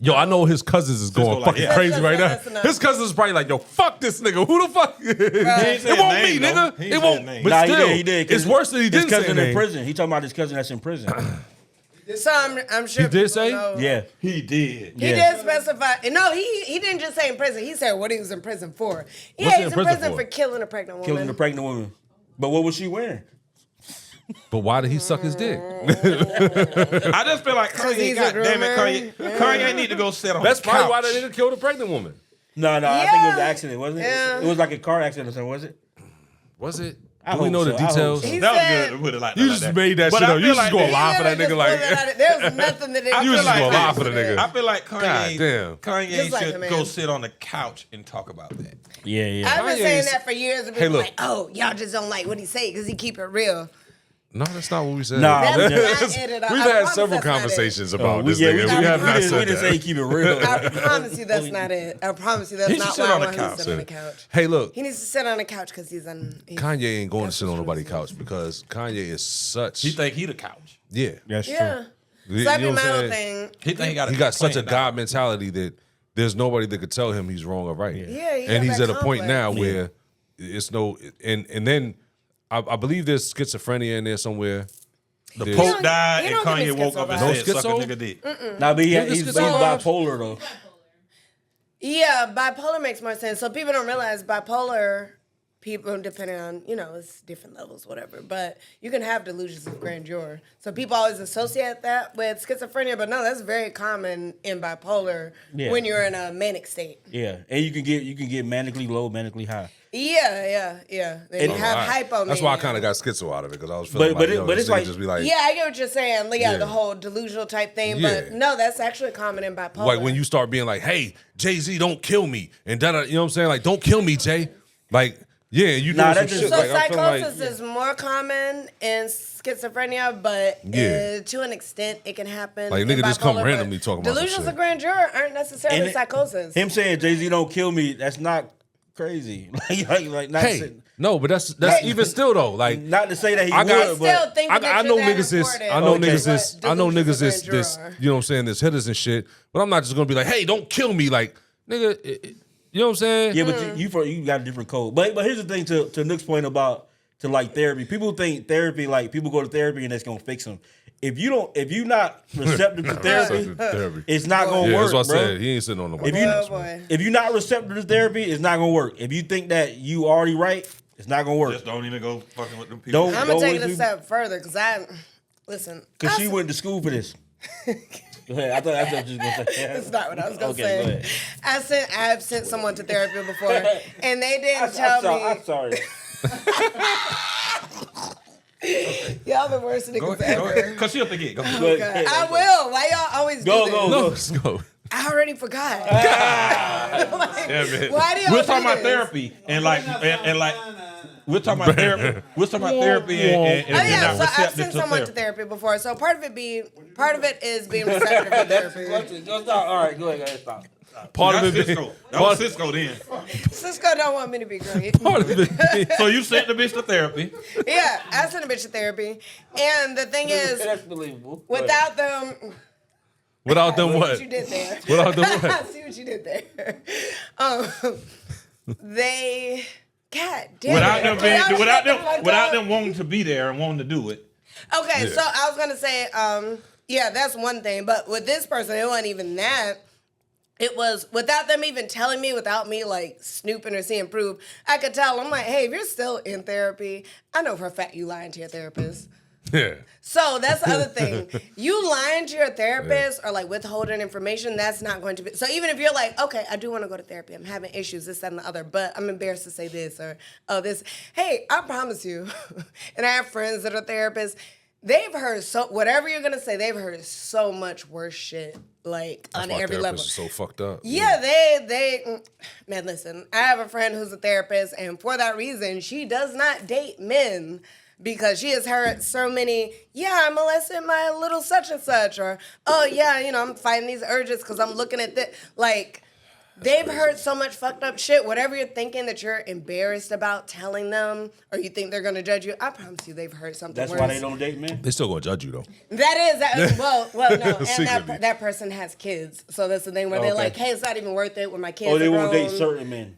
Yo, I know his cousins is going like, fucking yeah. crazy right now. That's enough. His cousins is probably like, yo, fuck this nigga. Who the fuck? ain't It said won't name, be, though. nigga. He ain't It said won't. name. But Nah, still, he did. it's worse than he His didn't say cousin in name. prison. He talking about his cousin that's in prison. So I'm sure He did people say? know. Yeah. He did. He Yeah. did specify. No, he didn't just say in prison. He said what he was in prison for. Yeah, What's he he's in in prison prison for? for killing a pregnant woman. Killing the pregnant woman. But what was she wearing? But why did he suck his dick? I just feel like Kanye, he's a goddamn it, groomer. Kanye. Kanye need to go sit on That's the probably couch. why that nigga killed a pregnant woman. No, I think it was Yeah. an accident, wasn't it? Yeah. It was like a car accident or something, was it? Was it? I Do we hope know the so. I hope details? so. He That was said- good to put it like that. You like just that. made that But shit I up. You feel just like gonna they- lie for that He nigga just like. pulled it out of- There's nothing that I You feel just like gonna lie for the nigga. I feel like God Kanye, damn. Kanye Just like a should man. go sit on the couch and talk about that. Yeah, yeah. I've been Kanye's- saying that for years. And people look. like, oh, y'all just don't like what he say because he keep it real. No, that's not what we said. Nah, That's not it at all. We've I had promise several that's not it. conversations about this we nigga. We have not we said didn't say that. keep it real. I promise you that's not it. I promise you that's He should not sit why I on the want him to couch. sit on the couch. Hey, look, He needs to sit on the couch because he's Kanye ain't going to sit on nobody's couch because Kanye is such. He think he the couch. Yeah. That's Yeah. You So I know do what my I'm own saying? thing. He think he got. He got such a God mentality that there's nobody that could tell him he's wrong or right. Yeah, he and got he's that at a point complex. now where it's no, and then I believe there's schizophrenia in there somewhere. The There's- Pope died he and don't give Kanye me woke up and schizo. said, No "Suck a schizo? nigga dick." Nah, but he's schizo. bipolar though. Yeah, bipolar makes more sense. So people don't realize bipolar people, depending on, it's different levels, whatever. But you can have delusions of grandeur. So people always associate that with schizophrenia, but no, that's very common in bipolar when you're in a manic state. Yeah, and you can get manically low, manically high. Yeah. Then you have hypomania. That's why I kind of got schizo out of it because I was feeling But like, it's this nigga like- just be like, Yeah, I get what you're saying. Yeah. The whole delusional type thing. Yeah. But no, that's actually common in bipolar. like when you start being like, hey, Jay-Z, don't kill me, and da you know what I'm saying? Like, don't kill me, Jay. Like, yeah, you doing some that's shit. just- So Like, I'm feeling psychosis like, is more common in schizophrenia, but to an extent, it can happen. Like, in nigga just come bipolar, randomly but talking about some delusions shit. of grandeur aren't necessarily And psychosis. Him saying Jay-Z don't kill me, that's not crazy. like not hey, no, but that's even still though. Like, not to say that he I got- would, Still but think I that know you're that niggas is, important. I know Okay. niggas is, But I know delusions niggas of is grandeur this, are. you know what I'm saying, this hitters and shit. But I'm not just gonna be like, hey, don't kill me, like, nigga, you know what I'm saying? yeah, but you got a different code. But here's the thing to Nook's point about to like therapy. People think therapy, like people go to therapy and that's gonna fix them. If you're not receptive to therapy, it's not gonna Yeah, work, that's what I bro. said. He ain't sitting on nobody. Oh, boy. If you're not receptive to therapy, it's not gonna work. If you think that you already right, it's not gonna work. Just don't even go fucking with them people. Don't- I'm going to take it a waste step further because listen. Because she went to school for this. Go ahead. I thought you was gonna say. That's not what I was gonna Okay, go say. ahead. I've sent someone to therapy before, and they didn't tell me. I'm sorry. Y'all the worst Go niggas ahead. ever. Because she'll forget. Go ahead. Okay. I will. Why y'all always do this? Go. No, let's go. I already forgot. Like, Damn it. why do y'all We're do talking about this? therapy and like we're talking about therapy. We're talking about therapy and Oh yeah, not so I've receptive sent to someone to therapy. therapy before. So part of it is being receptive to therapy. All right, go ahead. Stop. Part of That's it, Cisco. That was Cisco then. Cisco don't want me to be great. part of it. So you sent the bitch to therapy. Yeah, I sent a bitch to therapy, and the thing is, That's believable. without them, Without them, I see what? you did there. Without them, I what? see what you did there. They, God damn Without it. them Can y'all shut the fuck without up? them wanting to be there and wanting to do it. Okay, Yeah. so I was gonna say, yeah, that's one thing. But with this person, it wasn't even that. It was without them even telling me, without me like snooping or seeing proof, I could tell. I'm like, hey, if you're still in therapy, I know for a fact you lying to your therapist. Yeah. So that's the other thing. You lying to your therapist or like withholding information, that's not going to be. So even if you're like, okay, I do want to go to therapy, I'm having issues, this, that, and the other, but I'm embarrassed to say this or this. Hey, I promise you, and I have friends that are therapists. They've heard whatever you're gonna say, they've heard so much worse shit, like That's on why every level. therapists are so fucked up. Yeah, man, listen, I have a friend who's a therapist, and for that reason, she does not date men because she has heard so many, I molested my little such and such, or, oh, yeah, I'm fighting these urges because I'm looking at this. Like, they've heard so much fucked up shit. Whatever you're thinking that you're embarrassed about telling them, or you think they're going to judge you, I promise you they've heard something That's worse. why they don't date men. They still gonna judge you though. Well, no, and Secretly. that person has kids, so that's the thing where they're Okay. like, "Hey, it's not even worth it when my kids." Or they are won't date grown." certain men.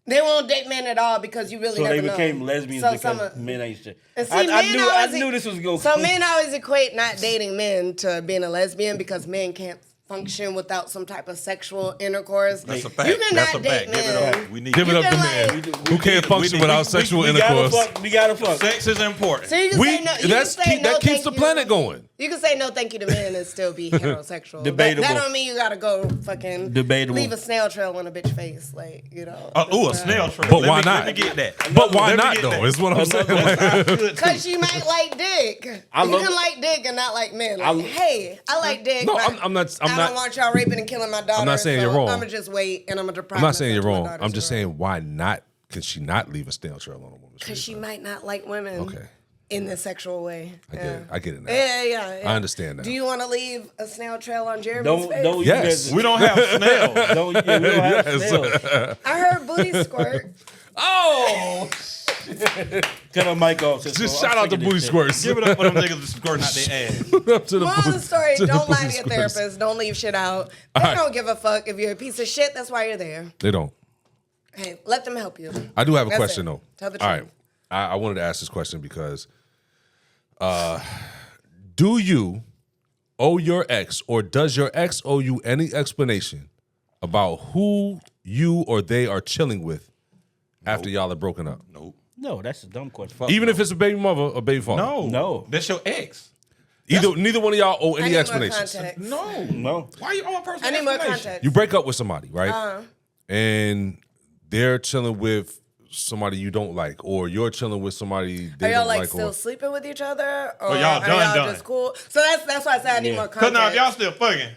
They won't date men at all because you really So never they became know. lesbians So because some- men ain't shit. And see, I men knew this was going. So men always equate not dating men to being a lesbian because men can't function without some type of sexual intercourse. That's a fact. You cannot That's a date fact. Give it men. up. We need Give it You up to can, man like- who can't function without sexual intercourse. We gotta fuck. Sex is important. So you can say no. You can say no, that keeps thank the you. planet going. You can say no, thank you to men and still be heterosexual. Debatable. That don't mean you gotta go fucking Debatable. leave a snail trail on a bitch face, like Ooh, a snail trail. But Let why me- not? Let me get that. But why Let me not get though? that. Is what I'm saying. Because she might like dick. You can like dick and not like men. Like, hey, I like dick. No, but I'm not. I don't want y'all raping and killing my daughter. I'm not saying you're wrong. I'm gonna just wait and I'm gonna deprive. I'm not saying you're myself to wrong. my I'm daughter's just world. saying why not? Can she not leave a snail trail on a woman's Because face? she might not like women. Okay. in the sexual way. I get it now. Yeah. I understand now. Do you want to leave a snail trail on Jeremy's face? Yes. We don't have snails. We don't have snails. I heard booty squirt. Oh, Cut our mic off. Just shout out to booty squirts. give it up for them niggas that squirting out their ass. Up to the Moral of the story, to the don't lie booty to your squirts. therapist. Don't leave shit out. They don't give a fuck if you're a piece of shit. That's why you're there. They don't. Hey, let them help you. I do have a That's question it. though. Tell the All truth. right. I wanted to ask this question because do you owe your ex or does your ex owe you any explanation about who you or they are chilling with after y'all are broken up? Nope. No, that's a dumb question. Even if it's a baby mother or baby father? No. That's your ex. Neither one of y'all owe I any need more explanations. context. No. Why you owe a person I need more explanation? context. You break up with somebody, right? Uh-huh. And they're chilling with somebody you don't like, or you're chilling with somebody they Are y'all don't like like. still or, sleeping with each other, or y'all are done. just cool? So that's why I said I need more Cause context. now if y'all still fucking,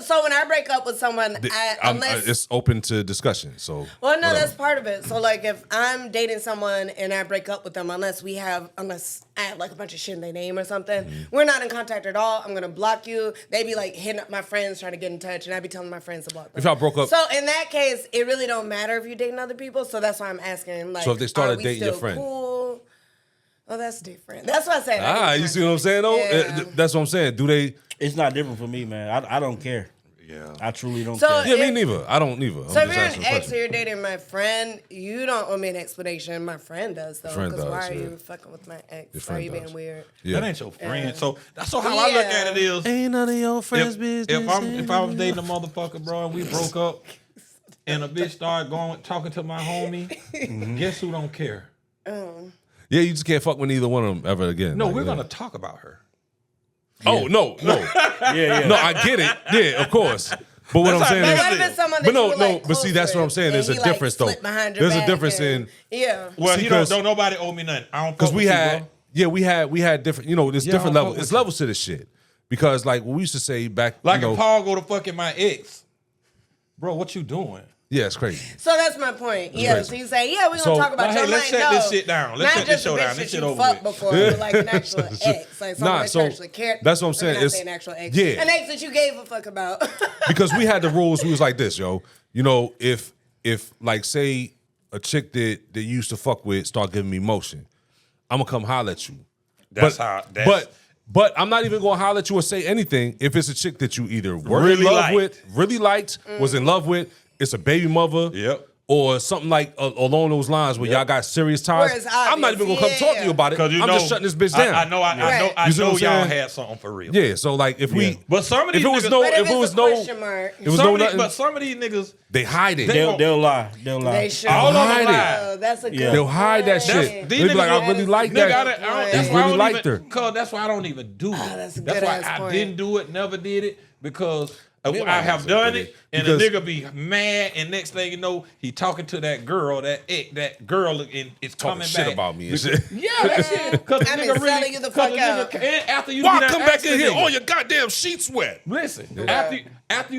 So when I break up with someone, unless it's open to discussion. So well, no, whatever. that's part of it. So like if I'm dating someone and I break up with them, unless I have like a bunch of shit in their name or something, we're not in contact at all. I'm gonna block you. They be like hitting up my friends trying to get in touch, and I be telling my friends to block them. If y'all broke up, So in that case, it really don't matter if you're dating other people. So that's why I'm asking. Like, So if they started are we dating your still friend? Cool? Oh, that's different. That's what I said. you see what I'm saying though? Yeah. That's what I'm saying. Do they? It's not different for me, man. I don't care. yeah. I truly don't So care. Yeah, me If- neither. I don't neither. So I'm if just you're asking an a ex or question. you're dating my friend, you don't owe me an explanation. My friend does though. Friend Because why does, are yeah. you fucking with my ex? Why are friend you does. being weird? Yeah. That ain't your friend. So that's how I look at it is. Ain't none of your friends' If business. if I was dating a motherfucker, bro, and we broke up, and a bitch started talking to my homie, guess who don't care? Yeah, you just can't fuck with either one of them ever again. No, Like, we're yeah. gonna talk about her. Oh no. Yeah. No, I get it. Yeah, of course. But what I'm That's saying how is, What if it's someone that but no, you were, no. like, But see, close that's what I'm with, saying. and There's a he, like, difference though. slipped behind your There's a back difference and- in Yeah. Well, See, he 'cause- don't nobody owe me nothing. I don't because fuck we with had you, bro. we had different. You know, there's Yeah, different I don't levels. fuck It's with levels to this shit. Because like we used to say back, Like you know, if Paul go to fucking my ex, bro, what you doing? yeah, it's crazy. So that's my point. Yeah. crazy. So you say, yeah, we're So- gonna talk about Well, your hey, let's mind. shut No. this shit down. Let's Not shut this just show a down. bitch This that shit you over fucked with. before, but like an actual ex, like someone Nah, that so you actually cared. that's what I'm saying. Not It's- saying actual ex. yeah. An ex that you gave a fuck about. Because we had the rules. We was like this, yo. You know, if like say a chick that you used to fuck with start giving me motion, I'm gonna come holler at you. But I'm not even gonna holler at you or say anything if it's a chick that you either were Really in love liked. with, really liked, was in love with. It's a baby mother. Yep. Or something like along those lines where y'all got serious ties. Where it's I'm not even gonna come obvious, talk to you about it. Because you I'm know, just shutting this bitch down. I know Right. You see what I'm y'all saying? had something for real. Yeah. So like if we, But some of these if it was niggas, no, But if it it's was a no, question mark. it was no nothing. but some of these niggas, They hide it. They'll lie. They'll lie. They should. all of them hide it. lie. Oh, that's a good Yeah. They'll hide that point. shit. These They be like, niggas I really like Nigga, that. That's that's why I really don't liked even, her. Cause that's why I don't even do it. that's a That's good why ass I point. didn't do it, never did it, because mean, I have I done did it, it. and Because- the nigga be mad, and next thing you know, he talking to that girl, that girl, and it's Talking coming shit back about me and shit. Yeah, that's it. Because the I've been nigga really, selling you the 'cause fuck nigga- out. and after you Why be done come back asked in the here? nigga- All your goddamn sheets wet. Listen, after you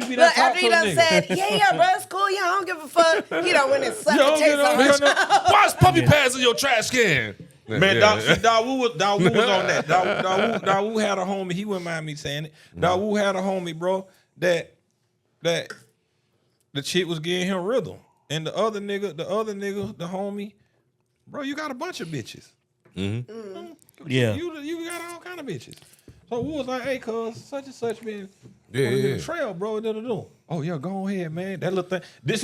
be done But talk after to you the done nigga. said, yeah, bro, it's cool. Yeah, I don't give a fuck. You know, when it's You don't get on taste here, Why's puppy pads in your trash can? Man, Yeah. Dawu was on that. Dawu had a homie. He wouldn't mind me saying it. Dawu had a homie, bro, that the chick was getting him rhythm, and the other nigga, the homie, bro, you got a bunch of bitches. Yeah. You got all kind of bitches. So we was like, hey, cuz such and such been Yeah, on the yeah. trail, bro. Da-da-da. Oh yeah, go ahead, man. That little thing. This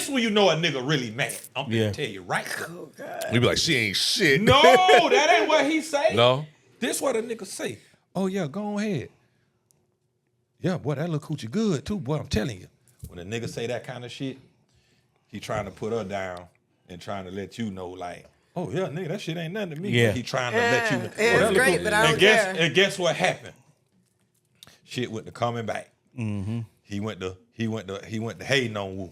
when you know a nigga really mad. I'm gonna tell you right now. We be like, she ain't shit. No, that ain't what he say. No. This what a nigga say. Oh yeah, go ahead. Yeah, boy, that little coochie good too, boy. I'm telling you. When a nigga say that kind of shit, he trying to put her down and trying to let you know, like, oh yeah, nigga, that shit ain't nothing to me. Yeah. But he trying to let you know. Yeah, Oh, that it's look great, good. but I don't and guess, care. And guess what happened? Shit went to coming back. Mm-hmm. He went to hating on Woo.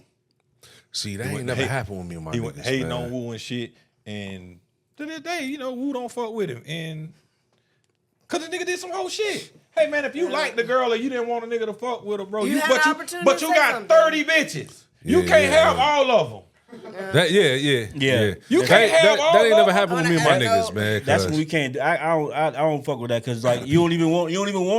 See, that ain't went never to hate- happened with me and my He went niggas, hating man. on Woo and shit. And to this day, you know, Woo don't fuck with him. And cause the nigga did some whole shit. Hey man, if you like the girl or you didn't want a nigga to fuck with her, bro, You had an opportunity but to you say got something. 30 bitches. You Yeah, can't yeah, have yeah. all of them. That yeah. You can't have all that ain't of never them. happened with me and my niggas, man. That's what we can't do. I don't fuck with that because like you don't even want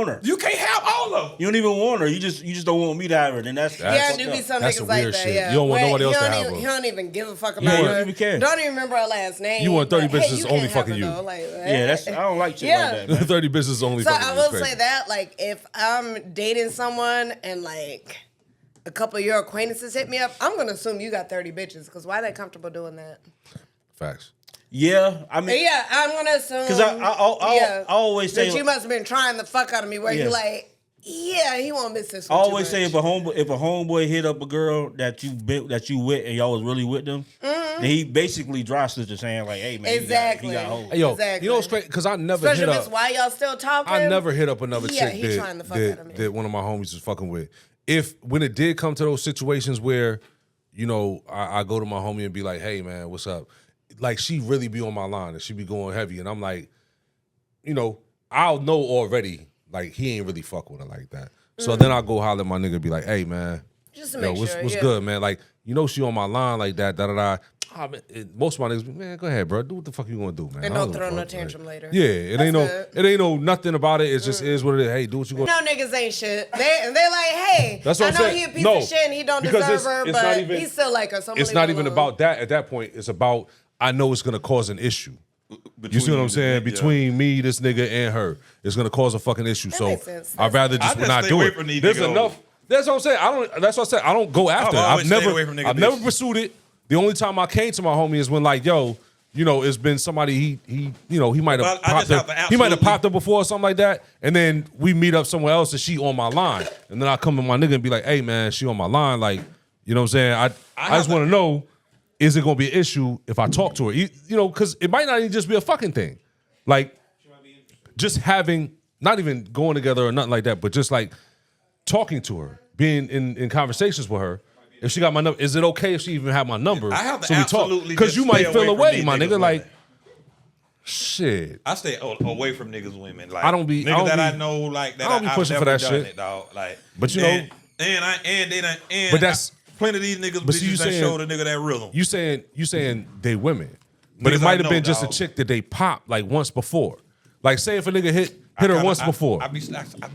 her. You can't have all of them. You don't even want her. You just don't want me to have her. Then that's Yeah, do be some That's niggas some like weird that. shit. Yeah, You don't want nobody else to he don't have even, her. He don't even give a fuck about her. don't even care. Don't even remember her last name. You want 30 but, bitches hey, you only can't fucking have her, you. though. Like, yeah. That's I don't like shit Yeah. like that. Man. 30 bitches only. So fucking I you. will It's say crazy. that, like, if I'm dating someone and like a couple of your acquaintances hit me up, I'm gonna assume you got 30 bitches because why they comfortable doing that? Facts. Yeah, I mean, Yeah, I'm gonna assume because I always say that you must have been trying the fuck out of me. Where Yeah. you like, yeah, he won't miss this. I always say if a homeboy hit up a girl that you with and y'all was really with them, then he basically dry snitching saying like, hey man, Exactly. he got hoes. Hey, yo, Exactly. you know what's crazy? Because I never especially hit if up. it's why y'all still talking. I never hit up another Yeah, chick he trying the fuck out of me. that one of my homies was fucking with. When it did come to those situations where, you know, I go to my homie and be like, hey man, what's up? Like she really be on my line and she be going heavy. And I'm like, you know, I'll know already, like he ain't really fuck with her like that. So then I'll go holler at my nigga and be like, hey man, Just to yo, make what's sure. what's yeah. good, man? Like, you know she on my line like that, da-da-da. Oh, man, most of my niggas, man, go ahead, bro. Do what the fuck you gonna do, man. And I don't give a throw no fuck, tantrum like, later. Yeah, it ain't no nothing about it. It just is what it is. Hey, do what you gonna No niggas ain't shit. They like, hey, That's what I I'm know saying. he a piece No, of shit and he don't because deserve her, it's but not even- he still like her. So It's not even about that at that point. It's about, I know it's gonna cause an issue. You see what I'm saying? Between me, this nigga, and her, it's gonna cause a fucking issue. So makes sense. I'd rather I just just not stay do away it. from these There's niggas. enough. That's what I'm saying. That's what I said. I don't go after. I've always I've stayed away from nigga I've never bitches. pursued it. The only time I came to my homie is when like, yo, you know, it's been somebody he you know, he might have Well, I popped just have up. to He might have absolutely- popped up before or something like that, and then we meet up somewhere else and she on my line, and then I come to my nigga and be like, hey man, she on my line, like, you know what I'm saying? I have just to- want to know, is it gonna be an issue if I talk to her? You know, because it might not even just be a fucking thing, like just having, not even going together or nothing like that, but just like talking to her, being in conversations with her. If she got my number, is it okay if she even have my number? I have to so we talk? absolutely Because just you might stay feel away from away, these my niggas nigga. like Like, that. shit. I stay away from niggas, women. Like I don't be- niggas I don't that be- I know, like that. I don't be I've pushing for never that done shit. It, dog. Like, But you know- but that's- plenty of these niggas. but see, you bitches that saying- show the nigga that rhythm. You saying they women, but it Niggas I might have know, been just dog. a chick that they popped like once before. Like, say if a nigga hit her once before. I be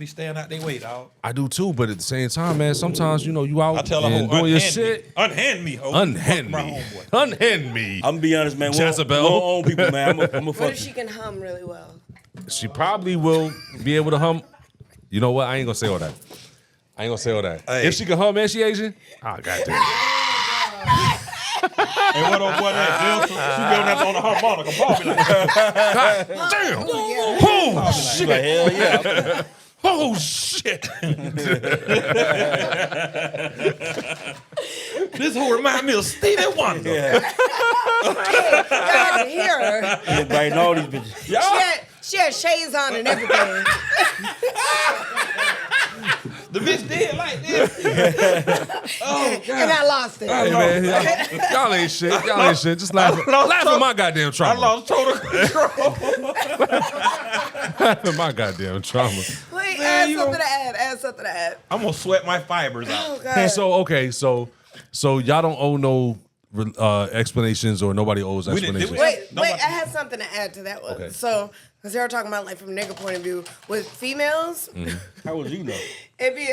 staying out their way, dog. I do too, but at the same time, man, sometimes you know you out I tell a and hoe, doing your unhand shit. me, unhand me, hoe. Unhand Fuck my me, homeboy. unhand me. I'm gonna be honest, man. Jezebel. We don't own people, man. I'm a What fuck if she can hum really well? She probably will be able to hum. You know what? I ain't gonna say all that. Hey. If she can hum and she Asian, oh goddamn. And what old boy that Delta? She be on that on the harmonica, Bobby like, Damn. Yeah. Oh She like, shit. hell yeah. Oh shit. this whole remind me of Stevie Wonder. Yeah. Y'all can hear her. Everybody know all these bitches. She had shades on and everything. The bitch did like this. Oh God. And I lost it. Hey man, y'all ain't shit. Y'all ain't shit. Just laugh at my goddamn I trauma. lost total control. Laugh at my goddamn trauma. Wait, Man, add you something to add. Add something to add. I'm gonna sweat my fibers out. Oh, God. So y'all don't owe no explanations, or nobody owes We didn't- did explanations. we? Wait, I had something to add to that one. Okay. So, because they were talking about like from a nigga point of view, with females, How would you know? it'd be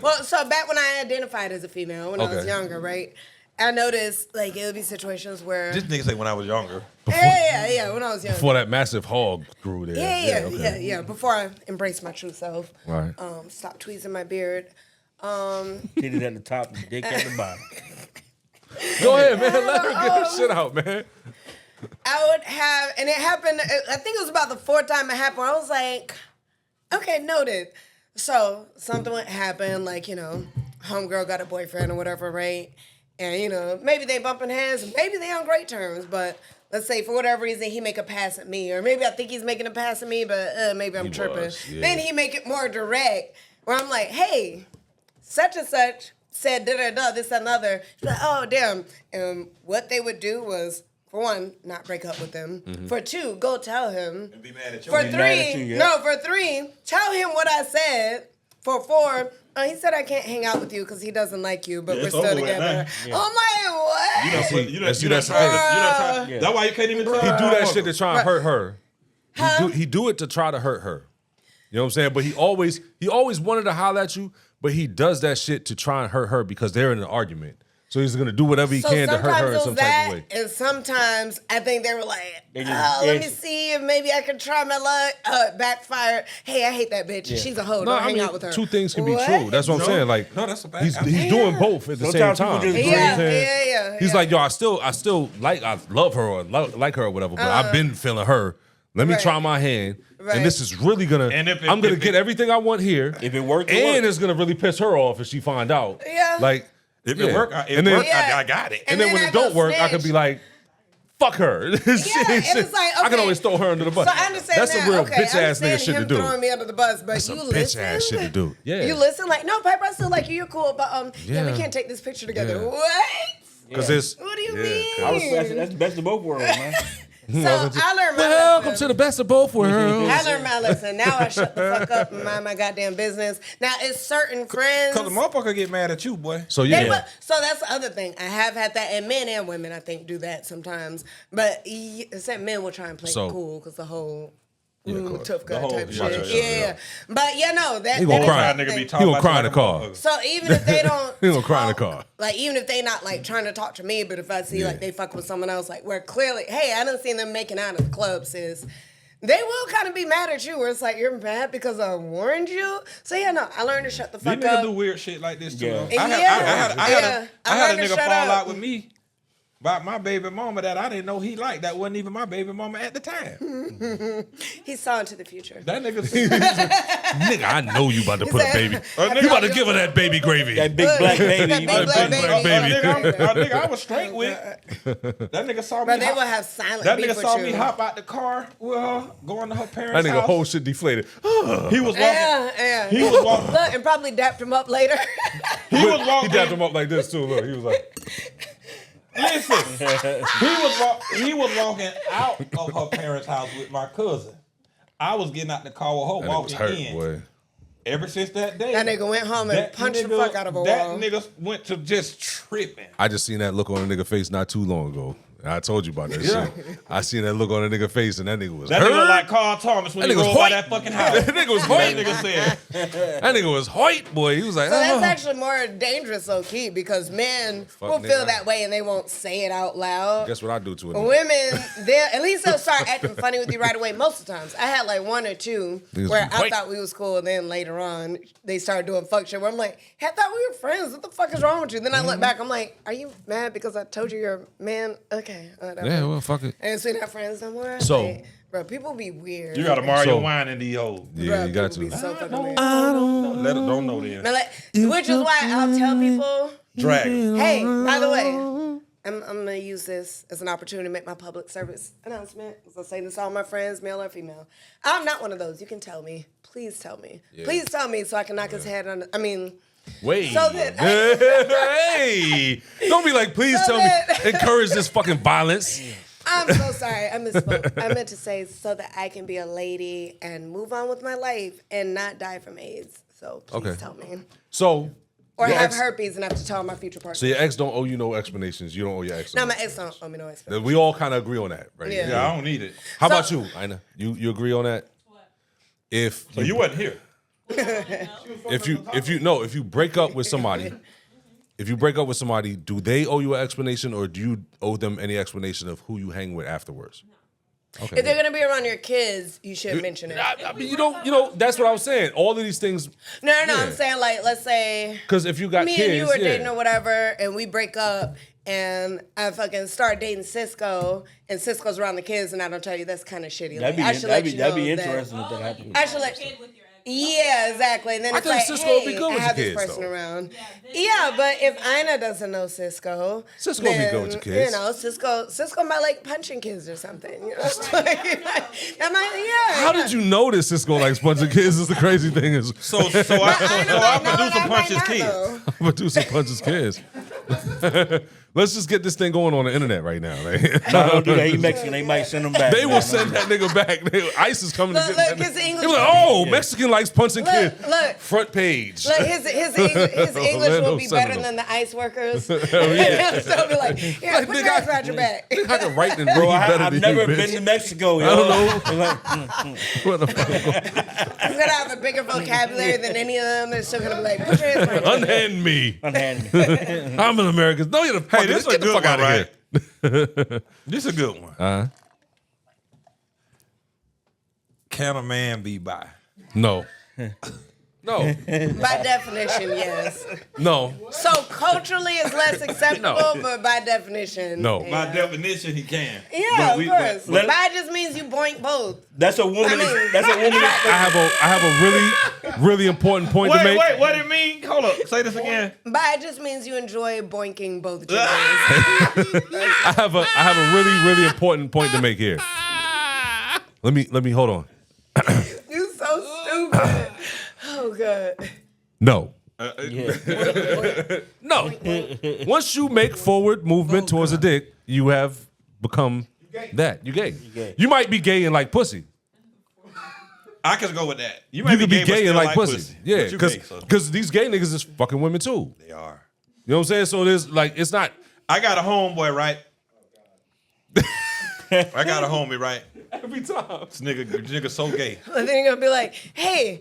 well. So back when I identified as a female when I was Okay. younger, right? I noticed like it would be situations where This nigga say when I was younger. yeah, when I was younger. Before that massive hog grew there. Yeah. Before I embraced my true self, Right. Stop tweezing my beard. Titties at the top and dick at the bottom. Go ahead, man. Let her get her shit out, man. I would have, and it happened. I think it was about the fourth time it happened. Where I was like, okay, noted. So something would happen, like homegirl got a boyfriend or whatever, right? And maybe they bumping heads, maybe they on great terms, but let's say for whatever reason he make a pass at me, or maybe I think he's making a pass at me, but maybe I'm He tripping. was, yeah. Then he make it more direct, where I'm like, hey, such and such said da-da-da, this and another. She's like, oh, damn. And what they would do was, for one, not break up with him. For two, go tell him. And be mad at you. For Be three, mad at you, yeah. no, for three, tell him what I said. For four, Oh, he said I can't hang out with you because he doesn't like you, but Yeah, we're it's still over with together. now. Yeah. I'm like, what? That's why you can't even tell. He do that shit to try and hurt her. He do it to try to hurt her. You know what I'm saying? But he always wanted to holler at you, but he does that shit to try and hurt her because they're in an argument. So he's gonna do whatever he can to hurt her in some type of way. And sometimes I think they were like, just- let me see if maybe I can try my luck. Backfired. Hey, I hate that bitch. She's a hoe. Don't hang out with her. Two things can What? be true. That's what I'm saying. Like, No, that's a bad. he's doing both at the same Sometimes people time. just You know what I'm Yeah, saying? yeah. He's like, yo, I still I love her or like her or whatever, but I've been feeling her. Let me Right. try my hand, Right. and this is really gonna. And if it- I'm gonna if get it- everything I want here. If it works, and it's gonna really piss her off if she find out. Yeah. Like If yeah. it work, And then- I got it. And then when I it don't go work, I could snitch. be like, fuck her. and it's like, I can okay. always throw her under the bus. So I understand That's that. a real Okay, bitch ass I nigga understand shit to him do. throwing me under the bus, but That's you a listen. bitch ass shit to do. Yeah. You listen like, no, Piper, I still like you. You're cool, but yeah, we Yeah. can't take this picture together. Yeah. What? Because it's. What do you yeah, mean? that's the best of both worlds, man. So I learned my Welcome lesson. to the best of both worlds. I learned my lesson. Now I shut the fuck up and mind my goddamn business. Now it's certain friends. Cause the motherfucker get mad at you, boy. So They yeah. will- so that's the other thing. I have had that, and men and women, I think, do that sometimes. But except men will try and play So- cool because the whole of course. tough guy whole- type yeah, shit. yeah. Yeah. But no, that He gonna that is cry. the Nigga be thing. He talking gonna about cry in the like a car. motherfucker. So even if they don't, He gonna cry in the talk- car. Like even if they not like trying to talk to me, but if I see like they fuck with someone else, like where clearly, hey, I done seen them making out at the club, sis. They will kind of be mad at you, where it's like you're mad because I warned you. So yeah, no, I learned to shut the These fuck niggas up. do weird shit like this too. Yeah. though. Yeah. I had learned a to nigga shut fall up. out with me about my baby mama that I didn't know he liked. That wasn't even my baby mama at the time. He saw into the future. That nigga Nigga, I know you about to put a said- baby. nigga- You about to give her that baby gravy. That big black baby. That you big know, black big baby. baby. I was straight with. That nigga saw me. But they will have silent That beef nigga with saw you. me hop out the car with her, going to her That parents' nigga house. whole shit deflated. He was walking. Yeah. He was walking. Look, and probably dapped him up later. He was He walking. dapped him up like this too. Look, he was like, Listen, he was walking out of her parents' house with my cousin. I was getting out the car with her, that nigga was walking hurt, in. boy. Ever since that day, That nigga went home and punched the fuck out of a that wall. nigga went to just tripping. I just seen that look on a nigga face not too long ago. I told you about that Yeah. shit. I seen that look on a nigga face and that nigga was That hurt. nigga like Carl Thomas when That he nigga was rolled by white. that fucking house. That nigga was That white. nigga said, That nigga was white, boy. He was like, So that's oh. actually more dangerous, low key, because men will nigga. feel that way and they won't say it out loud. Guess what I do to a nigga? Women, at least they'll start acting funny with you right away. Most of the times, I had like one or two Niggas where be I white. thought we was cool, and then later on they started doing fuck shit. Where I'm like, hey, I thought we were friends. What the fuck is wrong with you? Then I look back, I'm like, are you mad because I told you you're a man? Okay, whatever. Yeah, well, fuck it. And so we're not friends no more. So- Like, bro, people be weird. "You got to Mario So- wine in the old." Yeah, Bruh, you got people to. be so fucking weird. Let it don't know then. Now, like, which is why I'll tell people, Drag. her. hey, by the way, I'm gonna use this as an opportunity to make my public service announcement. So I say this to all my friends, male or female. I'm not one of those. You can tell me. Please tell me. Please tell me so I can knock his head on. Wait. So that- hey. Don't be like, please So tell me. that- Encourage this fucking violence. I'm so sorry. I misspoke. I meant to say so that I can be a lady and move on with my life and not die from AIDS. So please Okay. tell me. So, Or your have ex- herpes and have to tell my future partner. So your ex don't owe you no explanations. You don't owe your ex. No, no. my ex don't owe me no explanation. We all kind of agree on that, right? Yeah. Yeah, I don't need it. How So- about you, Ina? You agree on that? If So you wasn't here. if you break up with somebody, do they owe you an explanation, or do you owe them any explanation of who you hang with afterwards? Okay. If they're gonna be around your kids, you should mention it. I mean, you know, that's what I was saying. All of these things, No, yeah. I'm saying like, let's say because if you got me kids, and you are yeah. dating or whatever, and we break up, and I fucking start dating Cisco, and Cisco's around the kids, and I don't tell you, that's kind of shitty. Like, I should let you know that'd be that- interesting if that happened. I should let. Yeah, exactly. And then I it's think like, Cisco hey, would be good I with have your this kids, person though. around. Yeah, but if Ina doesn't know Cisco, Cisco would be then, good with your kids. You know, Cisco might like punching kids or something. You know? That might, yeah. How did you notice Cisco likes punching kids? Is the crazy thing is, So I produce a punch his kids. I'm gonna do some punches kids. Let's just get this thing going on the internet right now. Like, No, don't do that. He Mexican. They might send him back. they will send that nigga back. ICE is coming to get that his nigga. English. He was like, oh, Mexican likes punching kids. Look. Front page. Look, his English will be better than the ICE workers. Yeah. So be like, here, Like, put nigga, your hands around your back. I can write and read Bro, better I've than never you, been bitch. to Mexico. Yo. I don't know. What the fuck? He's gonna have a bigger vocabulary than any of them. They're still gonna be like, put your hands around your back. Unhand me. Unhand me. I'm an American. No, you're the fuck. Hey, this is a Get the good fuck out one, of right? here. This is a good one. Can a man be bi? No. No. By definition, yes. No. So culturally, it's less acceptable, but by definition, No. yeah. By definition, he can. Yeah, of course. but- Bi just means you boink both. That's a woman. I mean- That's a woman. I have a really important point to make. Wait, what do you mean? Hold up, say this again. Bi just means you enjoy boinking both genders. I have a really important point to make here. Let me hold on. You so stupid. Oh god. No. Yeah. No. Once you make forward movement towards a dick, you have become that. You gay. You might be gay and like pussy. I can go with that. You could be but gay and still like pussy. Yeah, But you gay, so because these gay niggas is fucking women too. they are. You know what I'm saying? So there's like it's not. I got a homeboy, right? I got a homie, right? Every time. This nigga so gay. And then you're gonna be like, hey,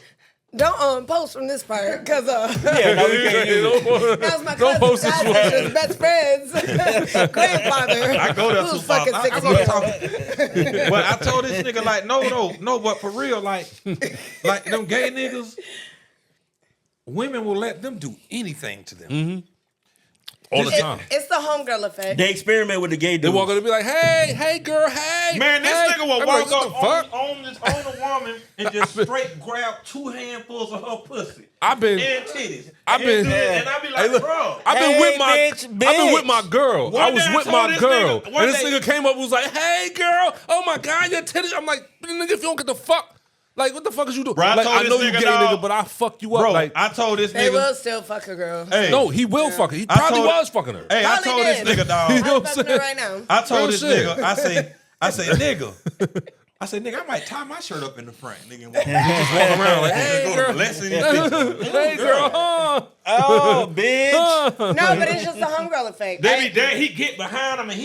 don't post from this part, because Yeah, no, we can't use it. that was my Don't post cousin's this one. his best friend's grandfather. I go there too who's far. fucking I 6 go years talk. old. But I told this nigga like, no, but for real, like them gay niggas, women will let them do anything to them. All the time. It's the homegirl effect. They experiment with the gay They dudes. walk up and be like, hey girl, hey. Man, this hey. nigga will I'm walk like, what the up fuck? on a woman and just straight grab 2 handfuls of her pussy I've been. and titties. I've been- and I be like, Hey, look, bro. I've been Hey, with my bitch, I've been with my girl. One I was day I with told my this girl. nigga- one And this day- nigga came up and was like, hey girl, oh my God, your titties. I'm like, nigga, if you don't get the fuck. Like, what the fuck is you doing? Bro, I like, told I know this you nigga, gay dog, nigga, but I fuck you up. Bro, like, I told this They nigga. will still fuck a girl. Hey, no, he will fuck her. He I probably told- was fucking her. Hey, I Probably told this did. nigga, dog. You know I'm what I'm fucking her saying? right now. I told Real this shit. nigga, I say, nigga. I said, nigga, I might tie my shirt up in the front, nigga, and just walk around like, hey, Hey, go girl. to blessing these bitches. Hey girl, huh? Oh, bitch. No, but it's just the homegirl effect. They be there, he get behind him and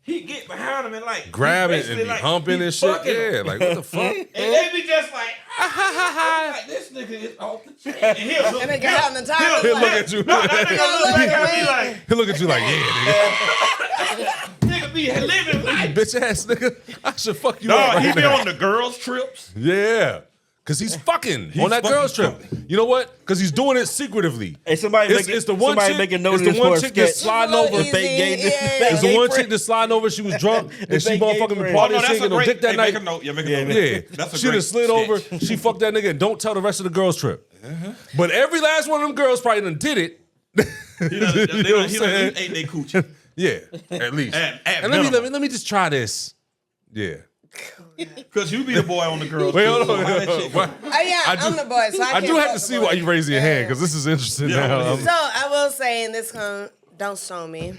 he get behind him and like Grab he it and basically, be like, humping he and shit. fucking him. Yeah, like what the fuck? And they be just like, like this nigga is off the chain. And he'll look, And they get out on the top. He'll Like, look at you. No, that nigga look back at me like, He'll look at you like, yeah, nigga be living nigga. life. Bitch ass nigga. I should fuck you up Dog, right he be now. on the girls' trips. Yeah. Cause he's fucking on that fucking girl's trip. You know what? Cause he's doing it secretively. Hey, somebody It's the one chick. make a note It's of the this one for a chick that's sketch. sliding It's a over. little Fake gay easy, dude. yeah. It's the one chick that's sliding over. She was drunk and she fake motherfucking gay been friend. partying. Oh, no, She that's ain't a get no great. dick that Hey, night. make a note. Yeah, make a Yeah, note. Yeah, That's a she done great slid sketch. over. She fucked that nigga and don't tell the rest of the girls' trip. But every last one of them girls probably done did it. He done saying? ate they coochie. Yeah, at least. At And minimum. let me just try this. Yeah. Cause you be the boy on the girls' Wait, trip. hold on. So how that shit go? Oh yeah, I do- I'm the boy, so I I can't do have fuck to the see boy. why you raise your hand because this is interesting Yeah, now. what is So I will say, and this don't stone me.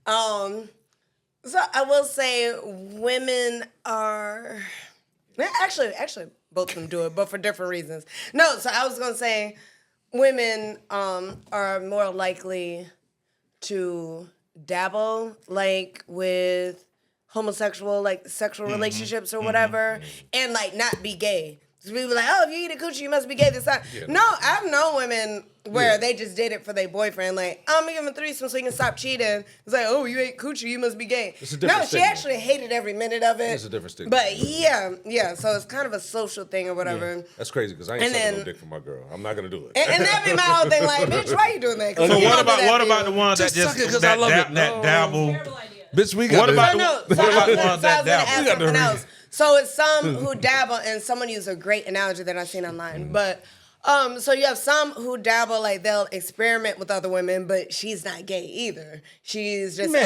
So I will say, women are actually both of them do it, but for different reasons. No, so I was gonna say, women are more likely to dabble like with homosexual like sexual relationships or whatever, and like not be gay. So people be like, oh, if you eat a coochie, you must be gay. This time. No, I've known women where they just did it for their boyfriend. Like, I'm gonna give him a threesome so he can stop cheating. It's like, oh, you ate coochie, you must be gay. It's a different No, she stigma. actually hated every minute of it. It's a different stigma. But yeah. So it's kind of a social thing or whatever. That's crazy because I ain't And sucking no then- dick for my girl. I'm not gonna do it. And that'd be my whole thing. Like, bitch, why you doing that? 'Cause So you what don't do that about to the you. ones that Just suck just it 'cause I love it. that dabble? Terrible idea. Bitch, we got What about to- the- No, What so about I the was ones gonna that dabble? ask We got something to- else. So it's some who dabble, and someone used a great analogy that I've seen online. But so you have some who dabble, like they'll experiment with other women, but she's not gay either. She's just a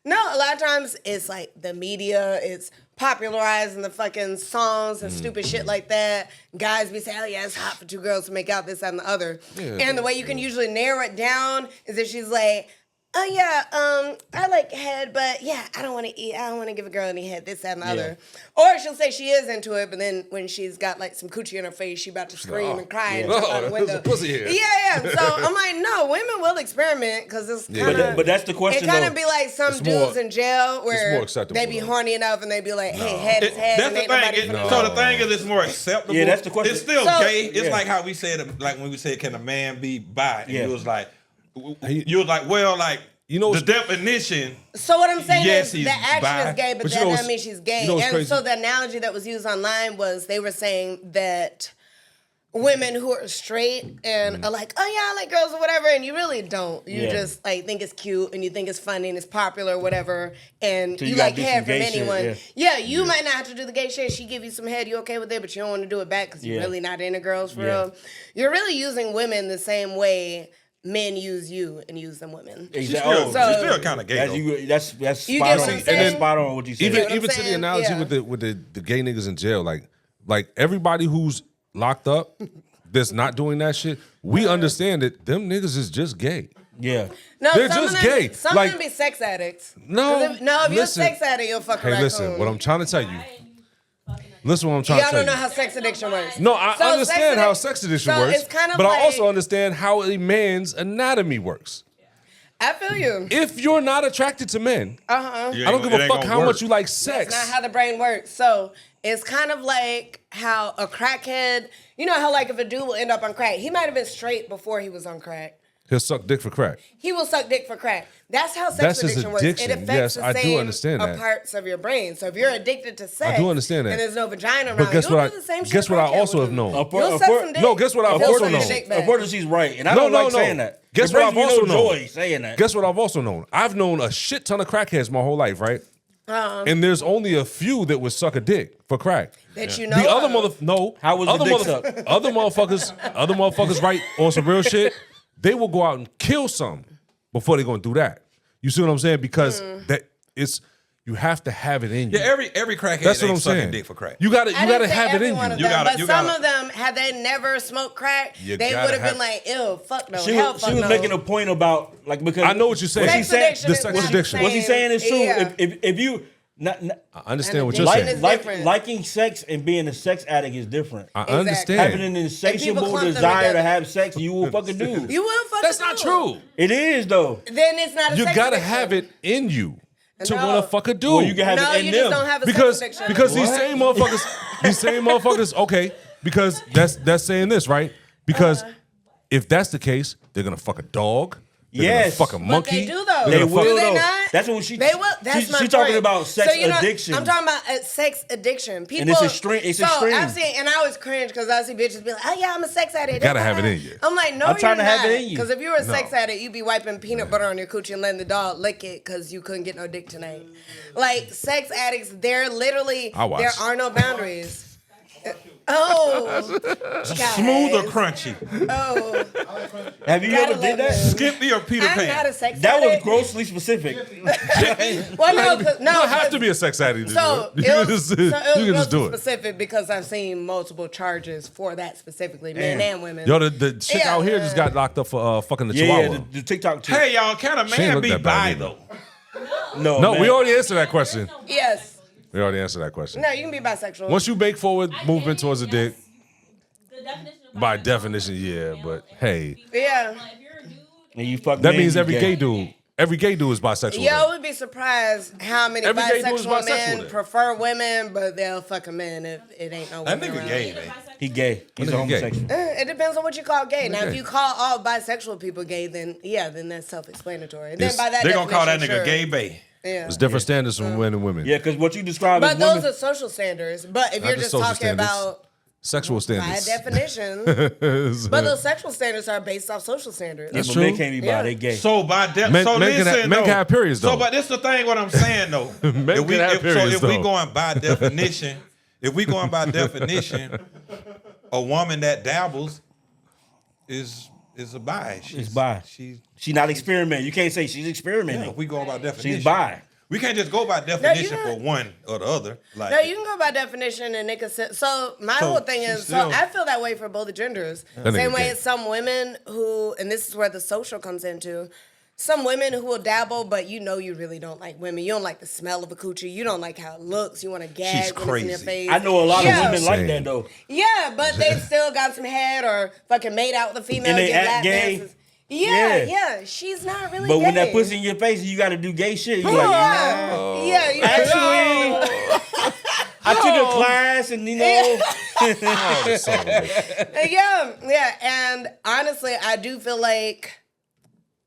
lot of times it's like the media, it's popularizing the fucking songs and stupid shit like that. Guys be saying, oh yeah, it's hot for two girls to make out this, that, and the other. And the way you can usually narrow it down is if she's like, oh yeah, I like head, but yeah, I don't want to eat. I don't want to give a girl any head. This, that, and the other. Or she'll say she is into it, but then when she's got like some coochie in her face, she about to scream and cry and jump out the window. There's a pussy here. Yeah. So I'm like, no, women will experiment because it's kind of. But that's the question. It kind of be like some dudes in jail where acceptable, they be though. horny enough and they be like, hey, head is head. That's and the ain't thing. nobody finna So know. the thing is, it's more acceptable. Yeah, that's the question. It's still So- gay. It's Yeah. like how we said, like when we said, can a man be bi? And Yeah. you was like, well, like, You know, the definition. So what I'm saying Yes, is he's the action bi. is gay, but But you that know doesn't what's- mean she's gay. you know what's And crazy? so the analogy that was used online was they were saying that women who are straight and are like, oh yeah, I like girls or whatever, and you really don't. You Yeah. just like think it's cute and you think it's funny and it's popular or whatever, and So you you gotta like do head some from gay shit, anyone. yeah. You might not have to do the gay shit. She give you some head, you okay with it, but you don't want to do it back because you're Yeah. really not into girls for Yeah. real. You're really using women the same way men use you and use them women. She's Exactly. still, So- she's still kind of gay. That's though. you. That's You spot get on. what I'm And saying? that's spot on what you said. Even what I'm even to the saying? analogy Yeah. with the gay niggas in jail, like everybody who's locked up that's not doing that shit, we understand that them niggas is just gay. Yeah. No, They're some just of them, gay. Some Like- of them be sex addicts. No, 'Cause if you're a listen. sex addict, you'll fuck a Hey, raccoon. listen, what I'm trying to tell you. Listen, what I'm trying Y'all to tell don't know you. how sex addiction works. No, I So understand how addic- sex addiction so works, it's kind of but like, I also understand how a man's anatomy works. I feel you. If you're not attracted to men, I don't give It a ain't fuck gonna how work. much you like That's sex. not how the brain works. So it's kind of like how a crackhead, you know how like if a dude will end up on crack, he might have been straight before he was on crack. He'll suck dick for crack. He will suck dick for crack. That's how sex That's his addiction works. addiction. It affects Yes, the I do same understand that. parts of your brain. So if you're addicted to sex, I do understand that. and there's no vagina around, But guess you'll what? do the same shit Guess a what I crackhead also will have do. known. You'll suck some dick. No, guess what I've He'll also suck your known. dick back. Unfortunately, she's right, and I don't like saying that. Guess It what I've brings me also no known. joy saying that. Guess what I've also known. I've known a shit ton of crackheads my whole life, right? And there's only a few that would suck a dick for crack. That you know The other of. no. How was the other dick suck? Other motherfuckers, right on some real shit. They will go out and kill some before they're gonna do that. You see what I'm saying? Because that it's you have to have it in you. Yeah, every crackhead That's what ain't I'm sucking saying. dick for crack. You gotta I didn't say have it every in one you. of You them, gotta- but you some gotta- of them, had they never smoked crack, You they gotta would have have- been like, ew, fuck no, She hell, was, fuck she was no. making a point about like because I know what you're saying. What she Sex said, addiction the is sex not the addiction. same. what she's saying is true. Yeah. If you not I understand what And you're addiction saying. is like different. liking sex and being a sex addict is different. I Exactly. understand. Having an people insatiable clump them desire to together. have sex, you will fucking do. You will fuck That's a not dude. true. It is though. Then it's not a You sex gotta addiction. have it in you to No. want to fuck a dude. Well, you can have No, it in you them. just don't have a because sex addiction. because these same motherfuckers. Okay, because that's saying this right. Because if that's the case, they're gonna fuck a dog. They're Yes. gonna fuck a But monkey. they do though. They're They gonna will Do they though. not? That's what she. They will. That's she, my she talking point. about sex So, you know, addiction. I'm talking about sex addiction. People, it's extreme- it's so extreme. I've seen, and I always cringe because I see bitches be like, "Oh yeah, I'm a sex addict." Gotta have it in you. I'm like, no, I'm trying you're to have not. it in you. Because if you were a sex No. addict, you'd be wiping peanut butter on your coochie and letting the dog lick it because you couldn't get no dick tonight. Like sex addicts, they're literally I watch. there are no boundaries. Oh, Smooth or guys. crunchy? Oh, Have you gotta ever did let that? me- Skippy or Peter I'm not Pan? a sex That was addict. grossly specific. Well, no, no, You don't have to be a sex addict to So do it it. You was, can just, so you it was can just do real it. specific because I've seen multiple charges for that specifically, men and women. Yo, the chick Yeah. out here just got locked up for fucking the Yeah, chihuahua. yeah, the TikTok chick. Hey, y'all, can a She ain't man look be that bad bi either. though? No, No, man. we already answered that question. Yes. We already answered that question. No, you can be bisexual. Once you make forward movement towards a dick, The definition of by bisexual definition, is yeah, male but and hey, Yeah. If you're a dude, And you fuck that men, means you every gay dude is bisexual. Yo, then. would be surprised how many Every gay dude is bisexual bisexual men then. prefer women, but they'll fuck a man if it ain't no That women nigga around. gay, man. He gay. He's a nigga gay. homosexual. It depends on what you call gay. Now, Okay. if you call all bisexual people gay, then that's self-explanatory. Then It's- by that They gonna call that definition, nigga sure. gay bay. Yeah. There's different standards from men and women. Yeah, because what you describe But as those women. are social standards. But if Not you're just just social talking standards. about Sexual by standards. definition, but those sexual standards are based off social standards. Yeah, That's but true. men can't be bi. Yeah. They gay. So by Men- so men can listen, have- men though. can have periods, though. So, but this the thing. What I'm saying though, Men if we, can have if, periods, so if we though. going by definition, if we going by definition, a woman that dabbles is a bi. She's bi. She's not experimenting. You can't say she's experimenting. If we go by definition, She's bi. We can't just go by definition for one or the other. Like No, you can go by definition and it could sit. So my whole thing she's is, still- so I feel that way for both genders. That nigga Same way gay. as some women who, and this is where the social comes into. some women who will dabble, but you know you really don't like women. You don't like the smell of a coochie. You don't like how it looks. You want to gag She's when it's in your crazy. face. I know a lot of Yeah. women like that though. Yeah, but they still got some head or fucking made out with a female. And they get act lap gay. dances. Yeah, Yeah. yeah. She's not really But gay. when that pussy in your face, you got to do gay shit. You like, Yeah, yeah. You actually, I took a class and you know. Oh, this son of a bitch. yeah. And honestly, I do feel like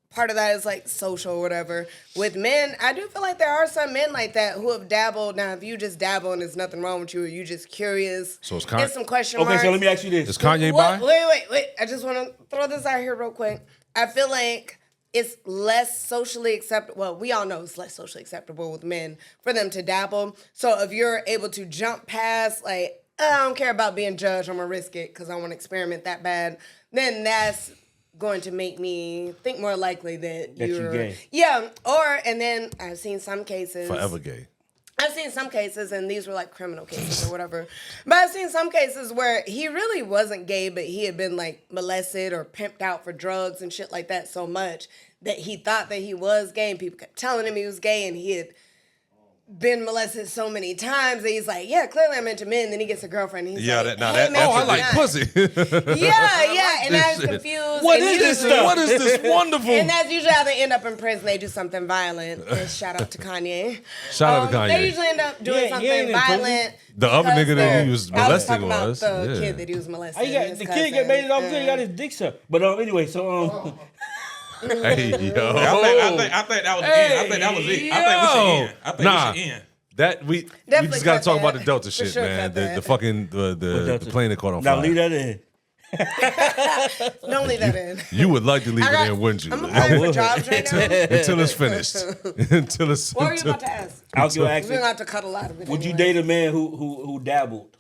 part of that is like social or whatever. With men, I do feel like there are some men like that who have dabbled. Now, if you just dabble and there's nothing wrong with you, or you just curious, So it's get some question marks. Okay, so let me ask you this. Is Kanye What- bi? Wait. I just want to throw this out here real quick. I feel like it's less socially acceptable. Well, we all know it's less socially acceptable with men for them to dabble. So if you're able to jump past, like, I don't care about being judged, I'm going to risk it because I want to experiment that bad, then that's going to make me think more likely that you're gay. Yeah. And then I've seen some cases. Forever gay. I've seen some cases, and these were like criminal cases or whatever, but I've seen some cases where he really wasn't gay, but he had been like molested or pimped out for drugs and shit like that so much that he thought that he was gay, and people kept telling him he was gay, and he had been molested so many times that he's like, yeah, clearly I'm into men. Then he gets a girlfriend. And he's Yeah, like, that- now hey, that- man, Oh, I I'm like not. pussy. Yeah, and this I was shit. confused. What and is this usually- stuff? What is this wonderful? And that's usually how they end up in prison. They do something violent. And shout out to Kanye. Shout out to Kanye. They usually end up doing Yeah, he something ain't in prison. violent. The other because nigga that they're- he was I was molesting talking about was, the yeah. kid that he was molesting. He got, his the kid cousin. made it off good. He Yeah. got his dick sucked. But anyway, so Hey, yo. I think that was the end. I think that was it. I think we should end. I think Nah. we should end. That we Definitely just gotta cut talk that. about the Delta For shit, sure man. cut The that. fucking the plane that caught on now fire. leave that in. Don't leave that in. You would like to leave I it got- in, wouldn't you? I'm applying for would. jobs right now. Until it's finished. Until it's. What were you about to ask? I'll go We're ask gonna you. have to cut a lot of it. Would you anyway. date a man who dabbled?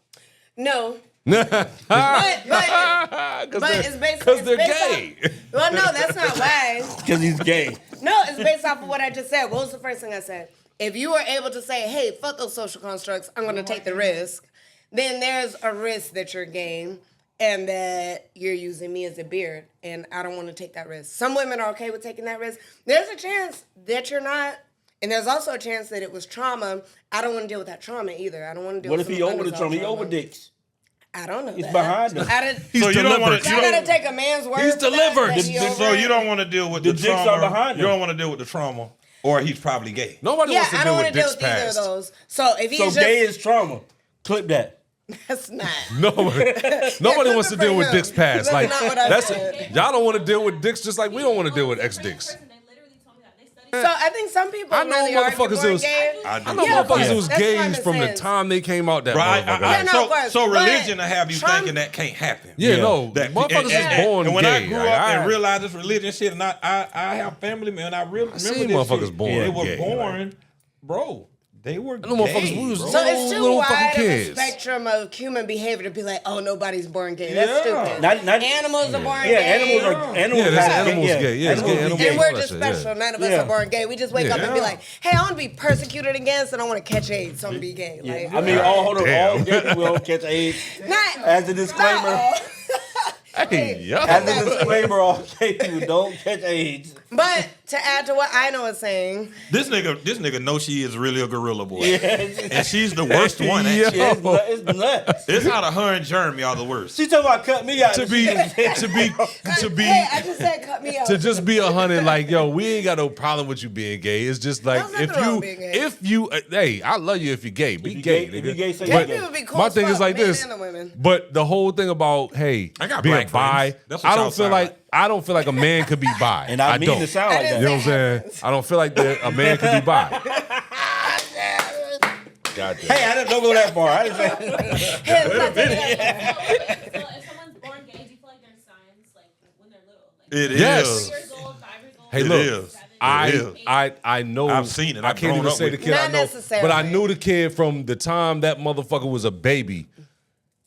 No. Because But it's based. they're it's based gay. Off, well, no, that's not why. Because he's gay. No, it's based off of what I just said. What was the first thing I said? If you were able to say, hey, fuck those social constructs, I'm going to take the risk, then there's a risk that you're gay and that you're using me as a beard, and I don't want to take that risk. Some women are okay with taking that risk. There's a chance that you're not, and there's also a chance that it was trauma. I don't want to deal with that trauma either. I don't want to deal What with if he over the trauma? He over dicks. I don't know. He's that. behind us. I didn't, He's So you don't want delivered. to. I gotta take a man's word. He's for that, delivered. that he So over you it. don't want to deal with The the dicks are trauma. behind You him. don't want to deal with the trauma, or he's probably gay. Nobody Yeah, wants to I deal don't want with to deal dicks with either of past. those. So if he's So just gay is trauma. Clip that. that's not. Nobody wants to deal with dicks past. That's Like not what I that's said. y'all don't want to deal with dicks just like we don't want to deal with ex One dicks. person, they literally told me that. They studied So I think some people I know really are motherfuckers born was- gay. I do. I know Yeah, motherfuckers but was that's what I'm gays from the saying. time they came out that Right. motherfucker. Yeah, no, of course. So But religion to have you Trump- thinking that can't happen. Yeah, no, That motherfuckers is born and when gay. I grew Like, up I- and realized this religion shit, and I have family, man. I really remember seen this motherfuckers shit. born They were gay, born, bro. They were them motherfuckers, gay, we was bro. So it's too little fucking wide of a kids. spectrum of human behavior to be like, oh, nobody's born gay. That's Yeah. stupid. Not- Animals are born Yeah, gay. animals are animals. Yeah, that's have- animals gay. Yeah, it's gay animals animals. And we're All just that shit, yeah. special. None of us Yeah. are born gay. We just wake up and be like, hey, I want to be persecuted against and I want to catch AIDS, so I'm going to be gay. Like, I mean, hold on, Damn. all gay people don't catch AIDS. not, As a disclaimer, not all. Hey, yo. as a disclaimer, all gay people don't catch AIDS. But to add to what I know is saying, This nigga knows she is really a gorilla boy, Yeah, and she's the worst one. Yeah. Actually. it's nuts. It's out of her and Jeremy are the worst. She talking about cut me out. to be hey, I just said cut me out. to just be 100, like, yo, we ain't got no problem with you being gay. It's just like There's nothing wrong with being gay. hey, I love you if you're gay. Be you gay, gay- if nigga. you gay, say Gay you people be cool My as thing is fuck, like men this. and the women. But the whole thing about I got being black bi, friends. That's what I y'all don't feel sound like like. I don't feel like a man could be bi. And I mean don't. to sound like I that. You know what I'm saying? I don't feel like a man could be bi. God damn. Hey, I didn't go that far. I didn't say. Hey, let's take it out. So if someone's born gay, do you feel like there's signs like when they're little? Like It Yes. is. 2 years old, 5 years old? Hey, It look. is. I know. I've seen it. I I've can't grown even up say the with it. kid I Not know, necessarily. but I knew the kid from the time that motherfucker was a baby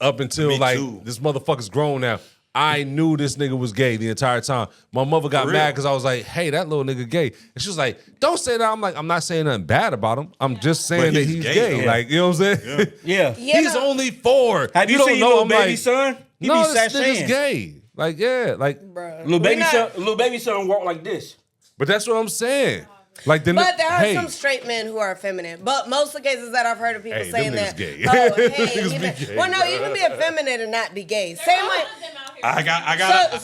up until Me like too. this motherfucker's grown now. I knew this nigga was gay the entire time. My mother got For mad real? because I was like, "Hey, that little nigga gay," and she was like, "Don't say that." I'm like, "I'm not saying nothing bad about him. I'm just saying that he's he's gay, gay." though. Like, you know what I'm saying? Yeah. Yeah. He's only 4. Have you don't seen know? little I'm baby like, son? He no, be this nigga's sashaying. gay. Like, yeah, like. Bruh. Little We baby not- son. Little baby son walk like this. But that's what I'm saying. Like, but there are some straight men who are effeminate. But most of the cases that I've heard of people saying that, gay. oh, hey, Niggas be gay, well, no, you can be effeminate and not be gay. Same way. I got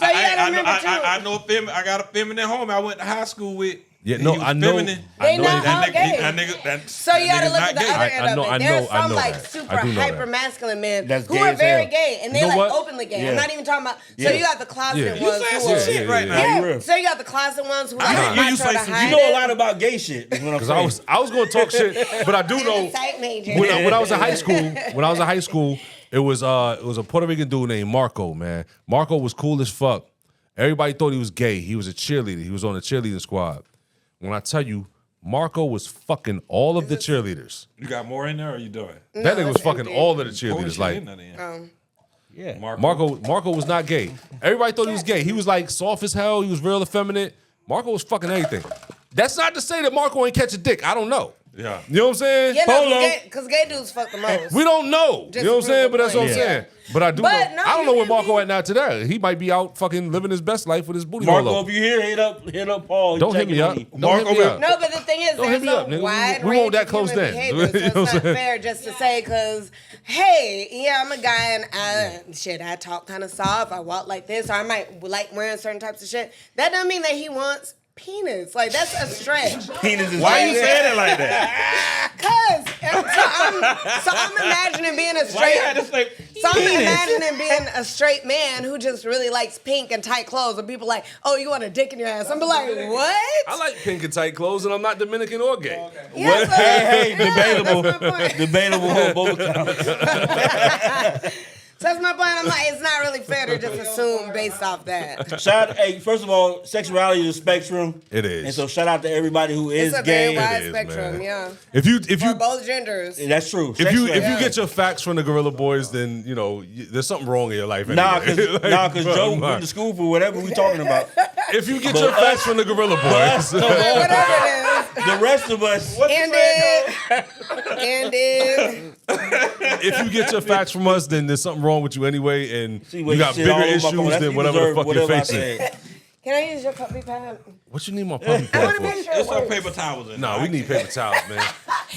a feminine homie I went to high school with. Yeah, no, I know. They not all gay. That So you gotta look at the other end of it. There's I some know like that. super I do know hyper that. masculine men That's who gay are as very hell. gay and they You know like what? openly gay. Yeah. I'm not even talking about. Yeah. So you got the closet Yeah. ones You who saying are. some shit right now. Yeah, you Yeah. real. So you got the closet ones who I like hear might you try say to some- hide You know a it. lot about gay shit. Is what I'm Because saying. I was going to talk shit, but I do know Psych major. when I was in high school, it was a Puerto Rican dude named Marco, man. Marco was cool as fuck. Everybody thought he was gay. He was a cheerleader. He was on the cheerleading squad. When I tell you, Marco was fucking all of the cheerleaders. You got more in there, or you doing? That nigga was it's fucking empty. all of the cheerleaders. Like Yeah. Marco was not gay. Everybody thought he was gay. He was like soft as hell. He was real effeminate. Marco was fucking everything. That's not to say that Marco ain't catch a dick. I don't know. Yeah. You know what I'm saying? Yeah, Polo. no, because gay dudes fuck the most. We don't know. Just you know what I'm to saying? prove But that's a what I'm point. saying. But I do But know. no, I don't you know where can Marco be- at now today. He might be out fucking living his best life with his booty hole Marco, up. if you here, hit up Paul. He Don't hit me checking up. on you. Don't hit me up. No, but the thing is, Don't hit there's me a up, nigga. wide We range won't that of close human then. behavior, You know so what it's I'm not saying? fair just to say, because, hey, yeah, I'm a guy and I talk kind of soft, I walk like this, or I might like wearing certain types of shit. That doesn't mean that he wants penis. Like, that's a stretch. Penis is Why you like- saying it like that? So I'm imagining being a Why straight. you had to say So I'm penis? imagining being a straight man who just really likes pink and tight clothes, and people like, oh, you want a dick in your ass? I'm be like, what? I like pink and tight clothes, and I'm not Dominican or gay. Yeah, so- Hey, yeah, debatable. That's my point. Debatable on both accounts. So that's my point. I'm like, it's not really fair to just assume based off that. Hey, first of all, sexuality is a spectrum. It is. And so shout out to everybody who is It's a gay. very wide is, spectrum, man. yeah. If you For both genders. That's true. if you Sexuality. get your facts from the Gorilla Boys, then you know there's something wrong in your life. Nah, Anyway. because Like, Joe bro, went to school for whatever we talking about. If you get your facts from the Gorilla Boys, Whatever it is. The rest of us, Ended. if you get your facts from us, then there's something wrong with you anyway, and see, you got shit all bigger over my phone. issues That's than you whatever the deserve fuck you're whatever I facing. said. Can I use your puppy pad? What you need my puppy I pad want to make for? sure There's it some works. paper towels in No, there. we need paper towels, man.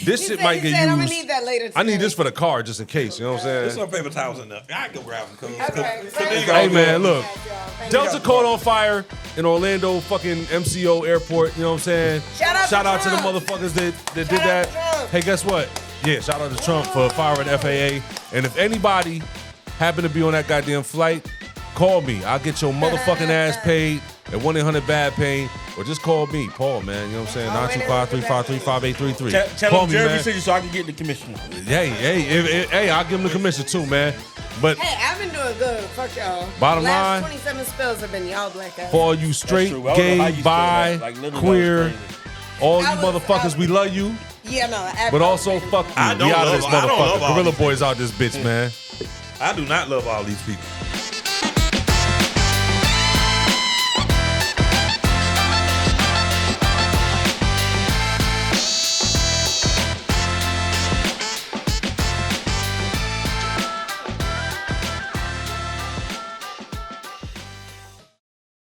This He shit said- might he get said, I'm used. gonna need that later I need today. this for the car just in case. You know what I'm There's saying? some paper towels in there. I can go grab them. Okay. Hey man, look. Thank Delta you. caught on fire in Orlando fucking MCO airport. You know what I'm saying? Shout out to to the Trump. motherfuckers that did Shout out that. to Trump. Hey, guess what? Yeah, shout out to Trump for firing FAA. And if anybody happen to be on that goddamn flight, call me. I'll get your motherfucking ass paid at 1-800-BAD-PAIN. Or just call me, Paul, man. You know what I'm saying? 925-353-5833. Tell Call him me, Jeremy man. sent you so I can get the commission. Hey, I'll give him the commission too, man. But Hey, I've been doing good. Fuck y'all. Bottom Last line, 27 spills have been y'all black guys. for all you straight, true. I don't know how gay, you bi, spell that. Like, literally, queer, that was all you I was- motherfuckers, we love you. Yeah, no. But also, fuck you. I don't We out of love- this I don't love motherfucker. all Gorilla these Boys out this bitch, man. I do not love all these people.